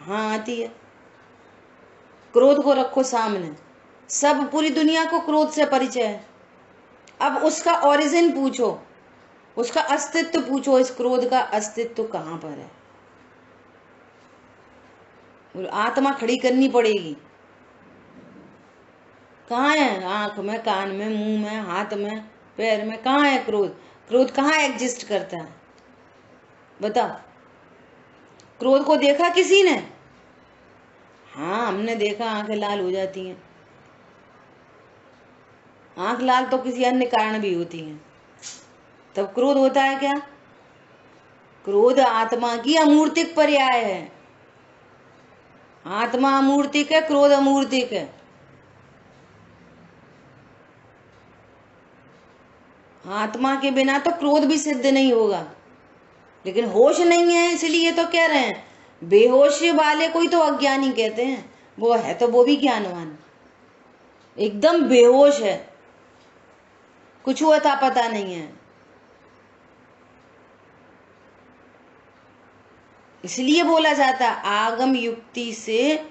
हाँ आती है। क्रोध को रखो सामने, सब पूरी दुनिया को क्रोध से परिचय है। अब उसका ओरिजिन पूछो, उसका अस्तित्व पूछो, इस क्रोध का अस्तित्व कहां पर है? आत्मा खड़ी करनी पड़ेगी। कहाँ है? आंख में, कान में, मुंह में, हाथ में, पैर में, कहाँ है क्रोध? क्रोध कहाँ एग्जिस्ट करता है? बताओ। क्रोध को देखा किसी ने? हाँ हमने देखा, आंखें लाल हो जाती हैं। आंख लाल तो किसी अन्य कारण भी होती हैं, तब क्रोध होता है क्या? क्रोध आत्मा की अमूर्तिक पर्याय है। आत्मा अमूर्तिक है, क्रोध अमूर्तिक है। आत्मा के बिना तो क्रोध भी सिद्ध नहीं होगा। लेकिन होश नहीं है, इसलिए तो कह रहे हैं बेहोश वाले कोई तो अज्ञानी कहते हैं, वो है तो वो भी ज्ञानवान। एकदम बेहोश है, कुछ अता पता नहीं है। इसलिए बोला जाता आगम युक्ति से,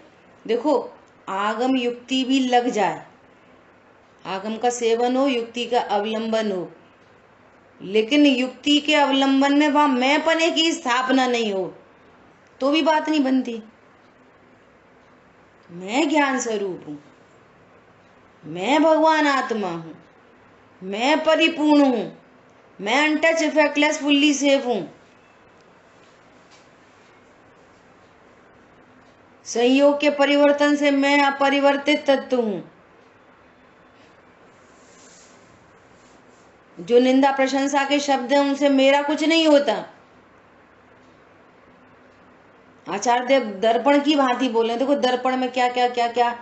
देखो आगम युक्ति भी लग जाए, आगम का सेवन हो, युक्ति का अवलंबन हो, लेकिन युक्ति के अवलंबन में वहां मैंपने की स्थापना नहीं हो, तो भी बात नहीं बनती। मैं ज्ञान स्वरूप हूं, मैं भगवान आत्मा हूं, मैं परिपूर्ण हूं, मैं अनटच इफेक्टलेस फुल्ली सेफ हूं। संयोग के परिवर्तन से मैं अपरिवर्तित तत्व हूं। जो निंदा प्रशंसा के शब्द हैं उनसे मेरा कुछ नहीं होता। आचार्य देव दर्पण की भांति बोले, देखो दर्पण में क्या क्या क्या क्या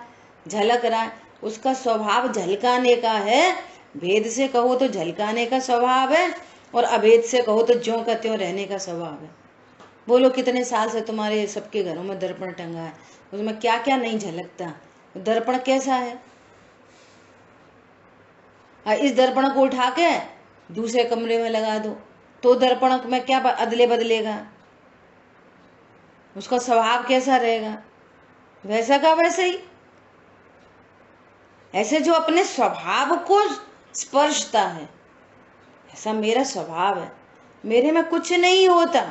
झलक रहा है। उसका स्वभाव झलकाने का है। भेद से कहो तो झलकाने का स्वभाव है, और अभेद से कहो तो ज्यों का त्यों रहने का स्वभाव है। बोलो कितने साल से तुम्हारे सबके घरों में दर्पण टंगा है, उसमें क्या क्या नहीं झलकता। दर्पण कैसा है? इस दर्पण को उठा के दूसरे कमरे में लगा दो तो दर्पण में क्या अदले बदलेगा, उसका स्वभाव कैसा रहेगा? वैसा का वैसे ही। ऐसे जो अपने स्वभाव को स्पर्शता है, ऐसा मेरा स्वभाव है, मेरे में कुछ नहीं होता।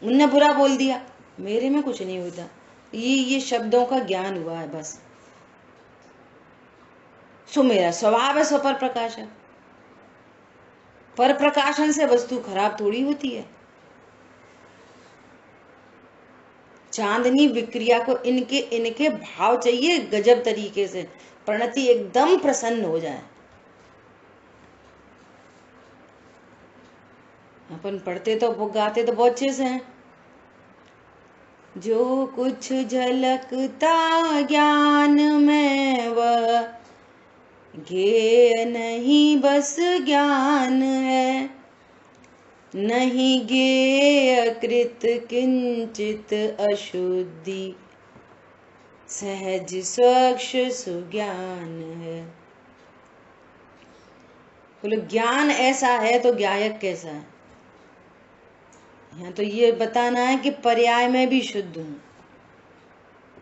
उनने बुरा बोल दिया, मेरे में कुछ नहीं होता। ये शब्दों का ज्ञान हुआ है बस। सो मेरा स्वभाव है सो पर प्रकाश है। पर प्रकाशन से वस्तु खराब थोड़ी होती है। चांदनी विक्रिया को इनके इनके भाव चाहिए गजब तरीके से, प्रणति एकदम प्रसन्न हो जाए। अपन पढ़ते तो गाते तो बहुत अच्छे से हैं। जो कुछ झलकता ज्ञान में वह ज्ञेय नहीं बस ज्ञान है, नहीं ज्ञेय कृत किंचित अशुद्धि, सहज स्वच्छ सुज्ञान है। बोलो ज्ञान ऐसा है तो ज्ञायक कैसा है? यहाँ तो ये बताना है कि पर्याय में भी शुद्ध हूं।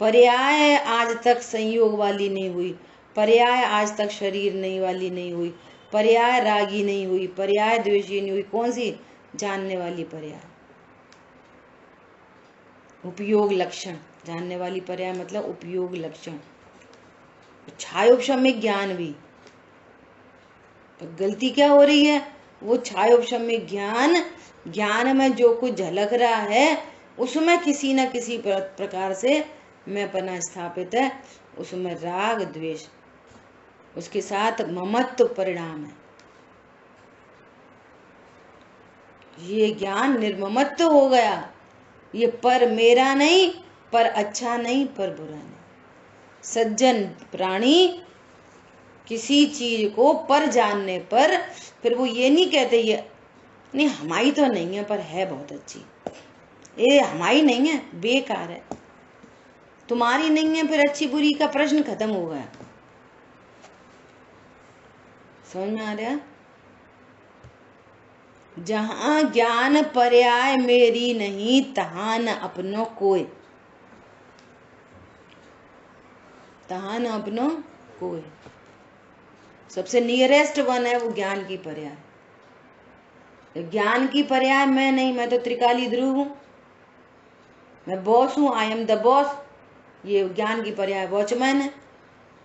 पर्याय आज तक संयोग वाली नहीं हुई, पर्याय आज तक शरीर नहीं वाली नहीं हुई, पर्याय रागी नहीं हुई, पर्याय द्वेषी नहीं हुई। कौन सी? जानने वाली पर्याय, उपयोग लक्षण। जानने वाली पर्याय मतलब उपयोग लक्षण। छायोपशम्य ज्ञान भी, तो गलती क्या हो रही है? वो छायोपशम्य ज्ञान में जो कुछ झलक रहा है उसमें किसी न किसी प्रकार से मैं पना स्थापित है, उसमें राग द्वेष, उसके साथ ममत्व परिणाम है। ये ज्ञान निर्ममत्व हो गया। ये पर मेरा नहीं, पर अच्छा नहीं, पर बुरा नहीं। सज्जन प्राणी किसी चीज को पर जानने पर फिर वो ये नहीं कहते ये नहीं हमारी तो नहीं है पर है बहुत अच्छी, ये हमारी नहीं है बेकार है, तुम्हारी नहीं है फिर अच्छी बुरी का प्रश्न खत्म हो गया। समझ में आ रहा? जहां ज्ञान पर्याय मेरी नहीं, तहां न अपनो कोई, तहां न अपनो कोई। सबसे नियरेस्ट वन है वो ज्ञान की पर्याय। ज्ञान की पर्याय मैं नहीं, मैं तो त्रिकाली ध्रुव हूं, मैं बॉस हूं, आई एम द बॉस। ये ज्ञान की पर्याय वॉचमैन है।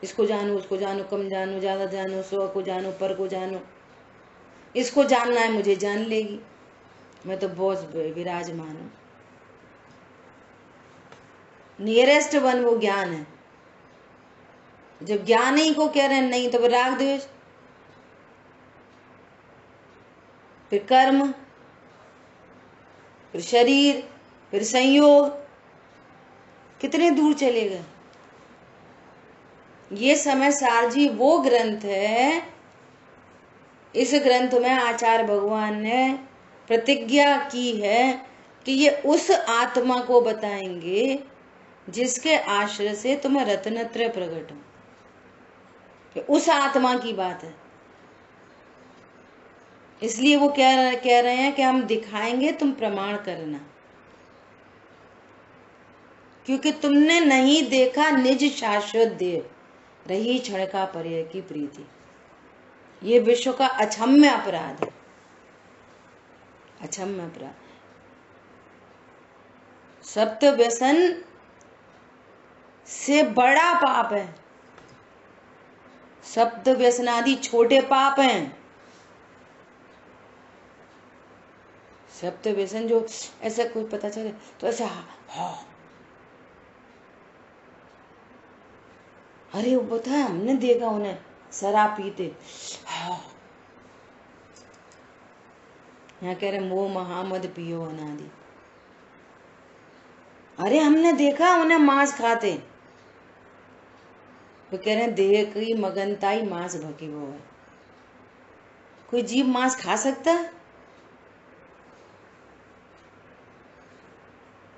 इसको जानो उसको जानो, कम जानो ज्यादा जानो, स्व को जानो पर को जानो, इसको जानना है मुझे जान लेगी, मैं तो बॉस विराजमान हूं। नियरेस्ट वन वो ज्ञान है। जब ज्ञान ही को कह रहे हैं नहीं तो राग द्वेष, फिर कर्म, फिर शरीर, फिर संयोग, कितने दूर चले गए। ये समय सारजी वो ग्रंथ है, इस ग्रंथ में आचार्य भगवान ने प्रतिज्ञा की है कि ये उस आत्मा को बताएंगे जिसके आश्रय से तुम्हें रत्नत्रय प्रकट हो। उस आत्मा की बात है। इसलिए वो कह रहे हैं कि हम दिखाएंगे, तुम प्रमाण करना, क्योंकि तुमने नहीं देखा निज शाश्वत देव, रही क्षण का पर्याय की प्रीति। ये विश्व का अक्षम्य अपराध है, अक्षम्य अपराध। सप्त व्यसन से बड़ा पाप है, सप्त व्यसनादि छोटे पाप हैं। सप्त व्यसन जो ऐसा कोई पता चले तो ऐसा अरे वो पता है हमने देखा उन्हें शराब पीते, यहाँ कह रहे मोह महामद पियो अनादि। अरे हमने देखा उन्हें मांस खाते, वो कह रहे हैं देह की मगनताई मांस भकी वो है। कोई जीव मांस खा सकता है?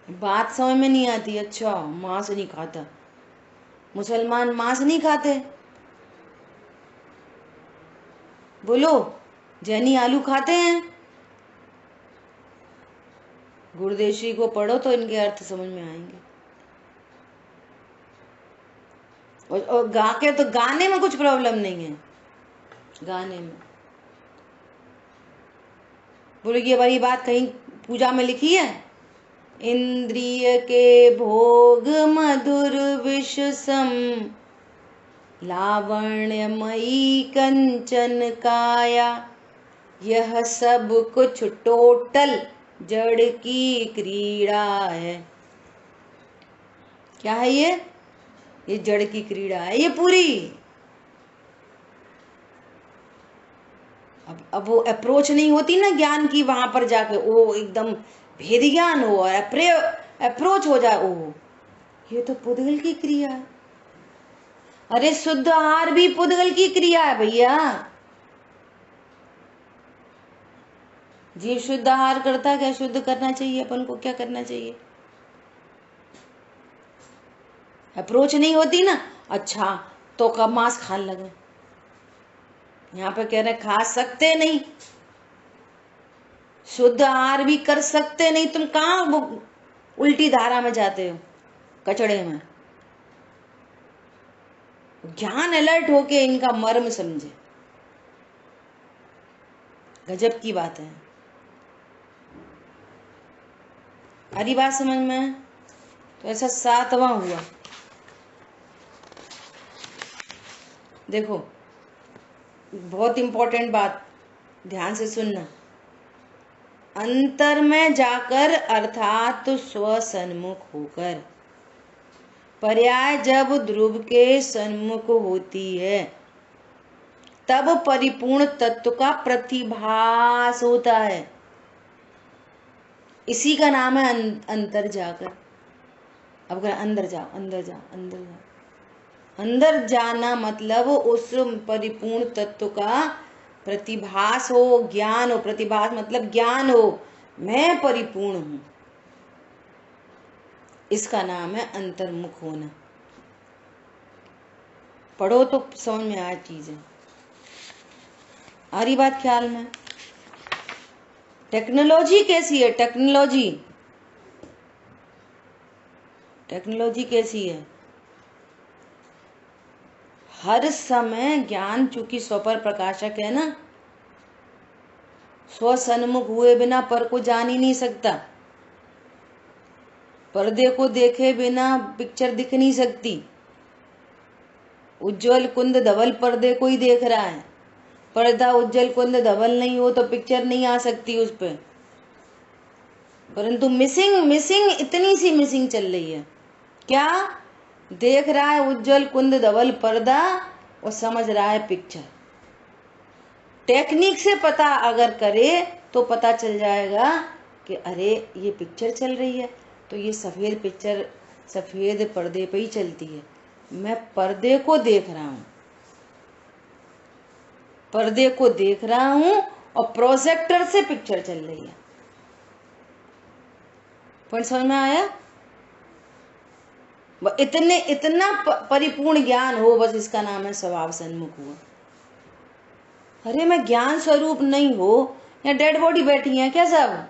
बात समझ में नहीं आती। अच्छा, मांस नहीं खाता, मुसलमान मांस नहीं खाते? बोलो, जैनी आलू खाते हैं? गुरदेशी को पढ़ो तो इनके अर्थ समझ में आएंगे। और गा के तो गाने में कुछ प्रॉब्लम नहीं है, गाने में। बोलो, ये वाली बात कहीं पूजा में लिखी है? इंद्रिय के भोग मधुर विष सम, लावण्यमयी कंचन काया, यह सब कुछ टोटल जड़ की क्रीड़ा है। क्या है ये जड़ की क्रीड़ा है ये पूरी। अब वो अप्रोच नहीं होती ना ज्ञान की, वहां पर जाके वो एकदम भेद ज्ञान हो और अप्रोच हो जाए, ओ ये तो पुद्गल की क्रिया है। अरे शुद्ध आहार भी पुद्गल की क्रिया है भैया। जीव शुद्ध आहार करता, क्या शुद्ध करना चाहिए अपन को, क्या करना चाहिए? अप्रोच नहीं होती ना, अच्छा तो कब मांस खाने लगे? यहाँ पे कह रहे खा सकते नहीं, शुद्ध आहार भी कर सकते नहीं, तुम कहाँ वो उल्टी धारा में जाते हो, कचड़े में। ज्ञान अलर्ट होके इनका मर्म समझे, गजब की बात है। हरी बात समझ में? तो ऐसा 7वां हुआ। देखो, बहुत इंपॉर्टेंट बात, ध्यान से सुनना। अंतर में जाकर अर्थात स्व सन्मुख होकर, पर्याय जब ध्रुव के सन्मुख होती है तब परिपूर्ण तत्व का प्रतिभास होता है। इसी का नाम है अंतर जाकर। अब अगर अंदर जाओ, अंदर जाओ, अंदर जाओ, अंदर जाना मतलब उस परिपूर्ण तत्व का प्रतिभास हो, ज्ञान हो। प्रतिभास मतलब ज्ञान हो, मैं परिपूर्ण हूं, इसका नाम है अंतर्मुख होना। पढ़ो तो समझ में आए चीजें। आ रही बात ख्याल में? टेक्नोलॉजी कैसी है? टेक्नोलॉजी कैसी है? हर समय ज्ञान, चूंकि स्वपर प्रकाशक है ना, स्व सन्मुख हुए बिना पर को जान ही नहीं सकता। पर्दे को देखे बिना पिक्चर दिख नहीं सकती। उज्जवल कुंद धवल पर्दे को ही देख रहा है, पर्दा उज्जवल कुंद धवल नहीं हो तो पिक्चर नहीं आ सकती उस पे। परंतु मिसिंग इतनी सी मिसिंग चल रही है। क्या देख रहा है? उज्जवल कुंद धवल पर्दा और समझ रहा है पिक्चर। टेक्निक से पता अगर करे तो पता चल जाएगा कि अरे ये पिक्चर चल रही है तो ये सफेद पिक्चर सफेद पर्दे पे ही चलती है। मैं पर्दे को देख रहा हूं, पर्दे को देख रहा हूं और प्रोजेक्टर से पिक्चर चल रही है। पॉइंट समझ में आया? इतना परिपूर्ण ज्ञान हो, बस इसका नाम है स्वभाव सन्मुख हुआ। अरे मैं ज्ञान स्वरूप नहीं हो, या डेड बॉडी बैठी है क्या सब?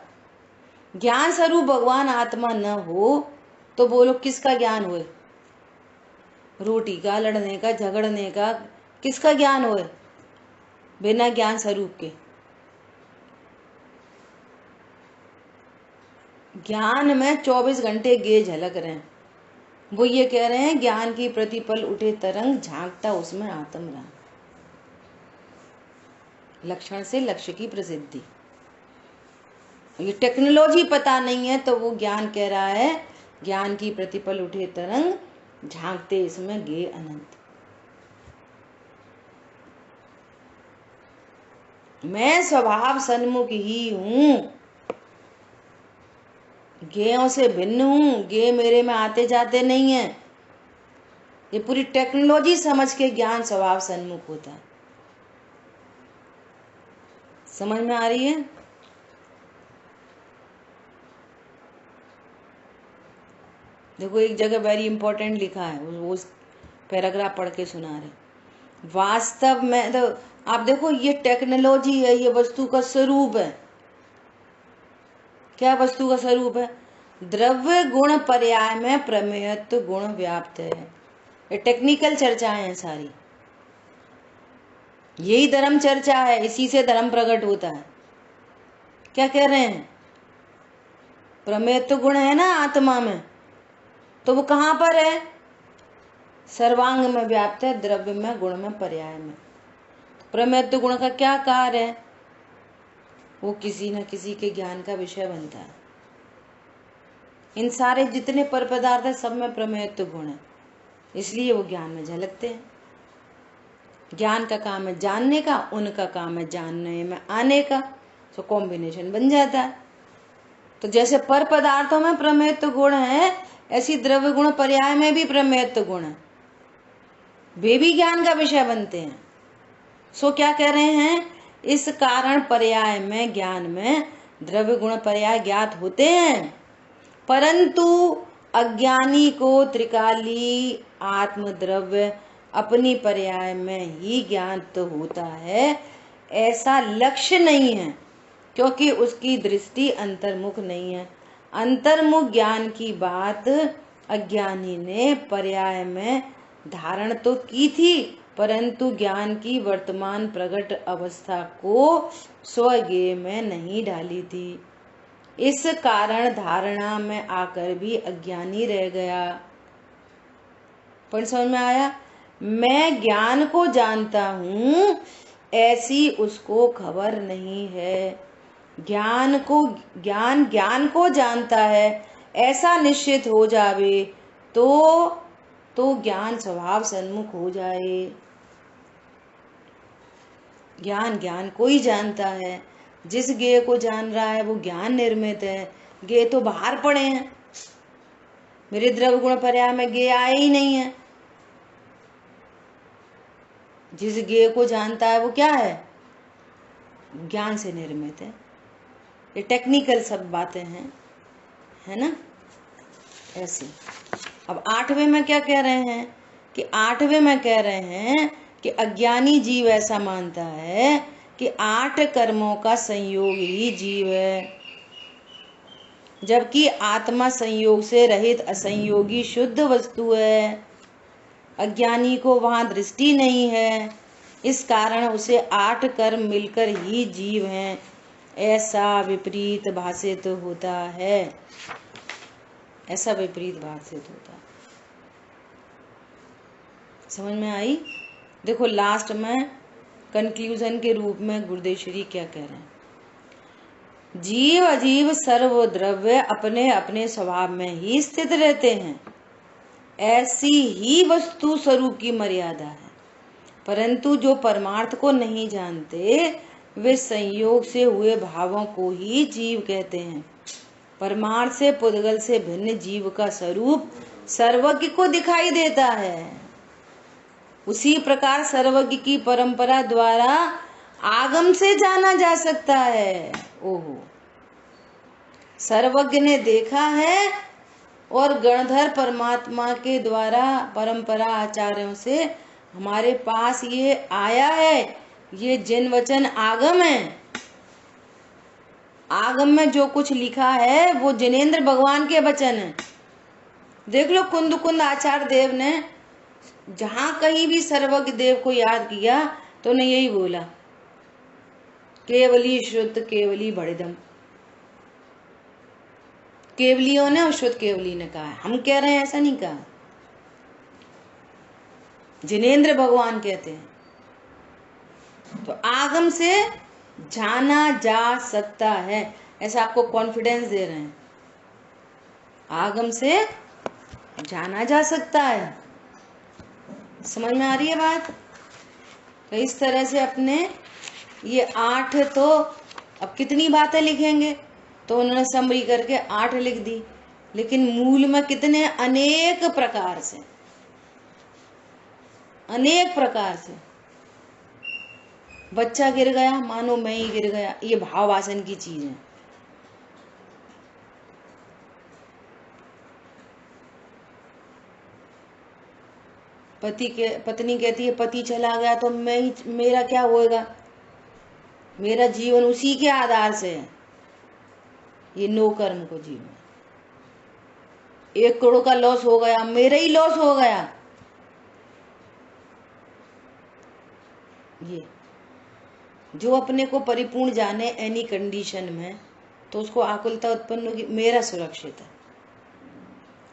ज्ञान स्वरूप भगवान आत्मा न हो तो बोलो किसका ज्ञान होए? रोटी का, लड़ने का, झगड़ने का, किसका ज्ञान होए बिना ज्ञान स्वरूप के? ज्ञान में 24 घंटे गे झलक रहे हैं। वो ये कह रहे हैं ज्ञान की प्रतिपल उठे तरंग, झांकता उसमें आत्म राम। लक्षण से लक्ष्य की प्रसिद्धि। ये टेक्नोलॉजी पता नहीं है तो वो ज्ञान कह रहा है ज्ञान की प्रतिपल उठे तरंग, झांकते इसमें गे अनंत। मैं स्वभाव सन्मुख ही हूं, गेयों से भिन्न हूं। गे मेरे में आते जाते नहीं है। ये पूरी टेक्नोलॉजी समझ के ज्ञान स्वभाव सन्मुख होता है। समझ में आ रही है? देखो एक जगह वेरी इंपॉर्टेंट लिखा है, वो पैराग्राफ पढ़ के सुना रहे। वास्तव में तो आप देखो, ये टेक्नोलॉजी है, ये वस्तु का स्वरूप है। क्या वस्तु का स्वरूप है? द्रव्य गुण पर्याय में प्रमेयत्व गुण व्याप्त है। ये टेक्निकल चर्चाएं हैं सारी, यही धर्म चर्चा है, इसी से धर्म प्रकट होता है। क्या कह रहे हैं? प्रमेयत्व गुण है ना आत्मा में, तो वो कहाँ पर है? सर्वांग में व्याप्त है, द्रव्य में, गुण में, पर्याय में। प्रमेयत्व गुण का क्या कार्य है? वो किसी न किसी के ज्ञान का विषय बनता है। इन सारे जितने पर पदार्थ है सब में प्रमेयत्व गुण है, इसलिए वो ज्ञान में झलकते हैं। ज्ञान का काम है जानने का, उनका काम है जानने में आने का, तो कॉम्बिनेशन बन जाता है। तो जैसे पर पदार्थों में प्रमेयत्व गुण है, ऐसी द्रव्य गुण पर्याय में भी प्रमेयत्व गुण है, वे भी ज्ञान का विषय बनते हैं। सो क्या कह रहे हैं? इस कारण पर्याय में, ज्ञान में द्रव्य गुण पर्याय ज्ञात होते हैं, परंतु अज्ञानी को त्रिकाली आत्मद्रव्य अपनी पर्याय में ही ज्ञात होता है, ऐसा लक्ष्य नहीं है, क्योंकि उसकी दृष्टि अंतर्मुख नहीं है। अंतर्मुख ज्ञान की बात अज्ञानी ने पर्याय में धारण तो की थी, परंतु ज्ञान की वर्तमान प्रकट अवस्था को स्वज्ञेय में नहीं डाली थी। इस कारण धारणा में आकर भी अज्ञानी रह गया। पर समझ में आया? मैं ज्ञान को जानता हूँ ऐसी उसको खबर नहीं है। ज्ञान को जानता है ऐसा निश्चित हो जावे तो ज्ञान स्वभाव सन्मुख हो जाए। ज्ञान को ही जानता है। जिस ज्ञेय को जान रहा है वो ज्ञान निर्मित है। ज्ञेय तो बाहर पड़े हैं, मेरे द्रव्य गुण पर्याय में ज्ञेय आए ही नहीं है। जिस ज्ञेय को जानता है वो क्या है? ज्ञान से निर्मित है। ये टेक्निकल सब बातें हैं, है ना? ऐसे अब 8वें में क्या कह रहे हैं कि 8वें में कह रहे हैं कि अज्ञानी जीव ऐसा मानता है कि 8 कर्मों का संयोग ही जीव है, जबकि आत्मा संयोग से रहित असंयोगी शुद्ध वस्तु है। अज्ञानी को वहां दृष्टि नहीं है, इस कारण उसे 8 कर्म मिलकर ही जीव हैं, ऐसा विपरीत भाषित होता है। ऐसा विपरीत भाषित होता है। समझ में आई? देखो लास्ट में कंक्लूजन के रूप में गुरुदेव श्री क्या कह रहे हैं? जीव अजीव सर्व द्रव्य अपने अपने स्वभाव में ही स्थित रहते हैं, ऐसी ही वस्तु स्वरूप की मर्यादा है। परंतु जो परमार्थ को नहीं जानते वे संयोग से हुए भावों को ही जीव कहते हैं। परमार्थ से पुद्गल से भिन्न जीव का स्वरूप सर्वज्ञ को दिखाई देता है। उसी प्रकार सर्वज्ञ की परंपरा द्वारा आगम से जाना जा सकता है। ओहो, सर्वज्ञ ने देखा है और गणधर परमात्मा के द्वारा परंपरा आचार्यों से हमारे पास ये आया है। ये जिन वचन आगम है, आगम में जो कुछ लिखा है वो जिनेंद्र भगवान के वचन है। देख लो कुंद आचार्य देव ने जहां कहीं भी सर्वज्ञ देव को याद किया तो उन्हें यही बोला, केवली शुद्ध केवली बड़िदम। केवलियों ने और शुद्ध केवली ने कहा है, हम कह रहे हैं ऐसा नहीं कहा। जिनेंद्र भगवान कहते हैं। तो आगम से जाना जा सकता है, ऐसा आपको कॉन्फिडेंस दे रहे हैं। आगम से जाना जा सकता है। समझ में आ रही है बात? तो इस तरह से अपने ये 8 तो अब कितनी बातें लिखेंगे, तो उन्होंने समरी करके 8 लिख दी, लेकिन मूल में कितने अनेक प्रकार से अनेक प्रकार से। बच्चा गिर गया, मानो मैं ही गिर गया, ये भाव वासन की चीज है। पत्नी कहती है पति चला गया तो मेरा क्या होएगा, मेरा जीवन उसी के आधार से है। ये नो कर्म को जीवन। 1 करोड़ का लॉस हो गया, मेरा ही लॉस हो गया। ये जो अपने को परिपूर्ण जाने एनी कंडीशन में, तो उसको आकुलता उत्पन्न होगी, मेरा सुरक्षित है,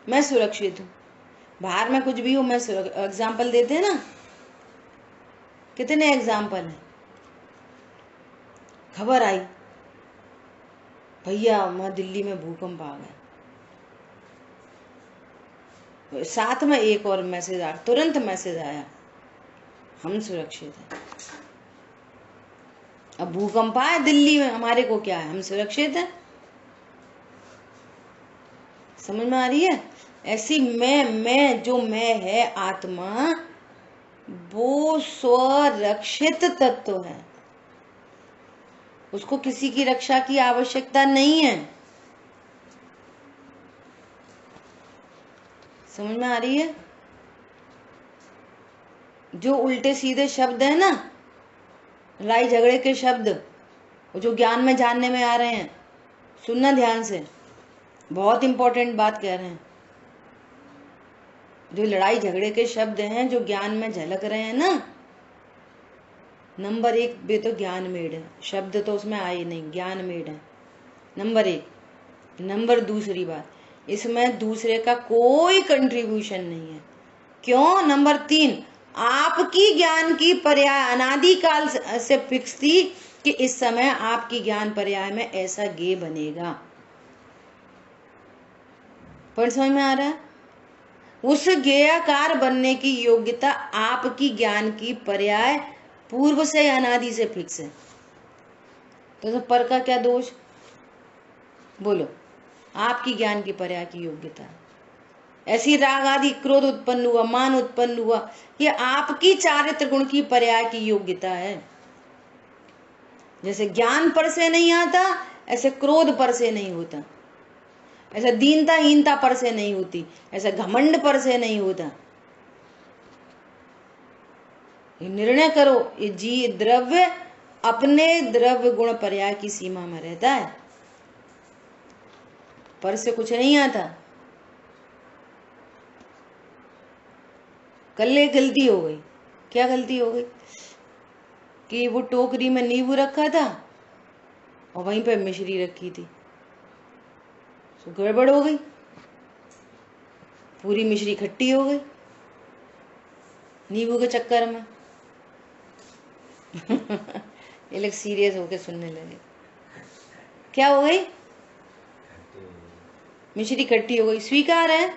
मैं सुरक्षित हूं। बाहर में कुछ भी हो, मैं एग्जाम्पल देते हैं ना, कितने एग्जाम्पल हैं। खबर आई भैया वहां दिल्ली में भूकंप आ गया, साथ में एक और मैसेज आया, तुरंत मैसेज आया, हम सुरक्षित हैं। अब भूकंप आया दिल्ली में, हमारे को क्या है, हम सुरक्षित हैं। समझ में आ रही है? ऐसी मैं जो मैं है आत्मा, वो स्वरक्षित तत्व है, उसको किसी की रक्षा की आवश्यकता नहीं है। समझ में आ रही है? जो उल्टे सीधे शब्द है ना, लड़ाई झगड़े के शब्द, वो जो ज्ञान में जानने में आ रहे हैं, सुनना ध्यान से, बहुत इंपॉर्टेंट बात कह रहे हैं। जो लड़ाई झगड़े के शब्द हैं, जो ज्ञान में झलक रहे हैं ना, नंबर 1 बे तो ज्ञान मेड है, शब्द तो उसमें आए नहीं, ज्ञान मेड है नंबर 1। नंबर दूसरी बात, इसमें दूसरे का कोई कंट्रीब्यूशन नहीं है। क्यों? नंबर 3, आपकी ज्ञान की पर्याय अनादिकाल से फिक्स थी कि इस समय आपकी ज्ञान पर्याय में ऐसा गे बनेगा। पर समझ में आ रहा है? उस गेयाकार बनने की योग्यता आपकी ज्ञान की पर्याय पूर्व से अनादि से फिक्स है। तो पर का क्या दोष? बोलो। आपकी ज्ञान की पर्याय की योग्यता, ऐसी राग आदि क्रोध उत्पन्न हुआ, मान उत्पन्न हुआ, ये आपकी चारित्र गुण की पर्याय की योग्यता है। जैसे ज्ञान पर से नहीं आता, ऐसे क्रोध पर से नहीं होता, ऐसा दीनता हीनता पर से नहीं होती, ऐसा घमंड पर से नहीं होता। ये निर्णय करो, ये जी द्रव्य अपने द्रव्य गुण पर्याय की सीमा में रहता है, पर से कुछ नहीं आता। कल एक गलती हो गई। क्या गलती हो गई? कि वो टोकरी में नींबू रखा था और वहीं पे मिश्री रखी थी, तो गड़बड़ हो गई, पूरी मिश्री खट्टी हो गई नींबू के चक्कर में। ये लोग सीरियस होके सुनने लगे। क्या हो गई? मिश्री खट्टी हो गई, स्वीकार है।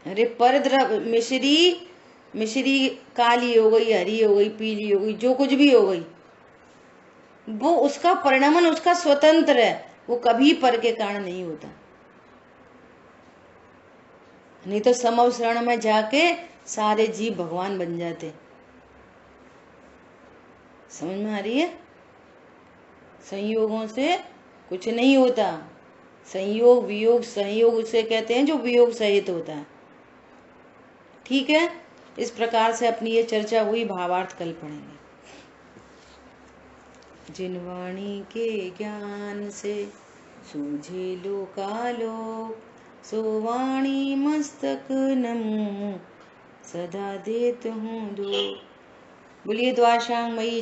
अरे पर मिश्री काली हो गई, हरी हो गई, पीली हो गई, जो कुछ भी हो गई, वो उसका परिणामन उसका स्वतंत्र है, वो कभी पर के कारण नहीं होता। नहीं तो समव शरण में जाके सारे जीव भगवान बन जाते। समझ में आ रही है? संयोगों से कुछ नहीं होता। संयोग वियोग संयोग उसे कहते हैं जो वियोग सहित होता है। ठीक है, इस प्रकार से अपनी ये चर्चा हुई, भावार्थ कल पढ़ेंगे। जिनवाणी के ज्ञान से सूझे लोकालोक, सो वाणी मस्तक नमो सदा देत हूँ दो। बोलिए द्वाशांग मई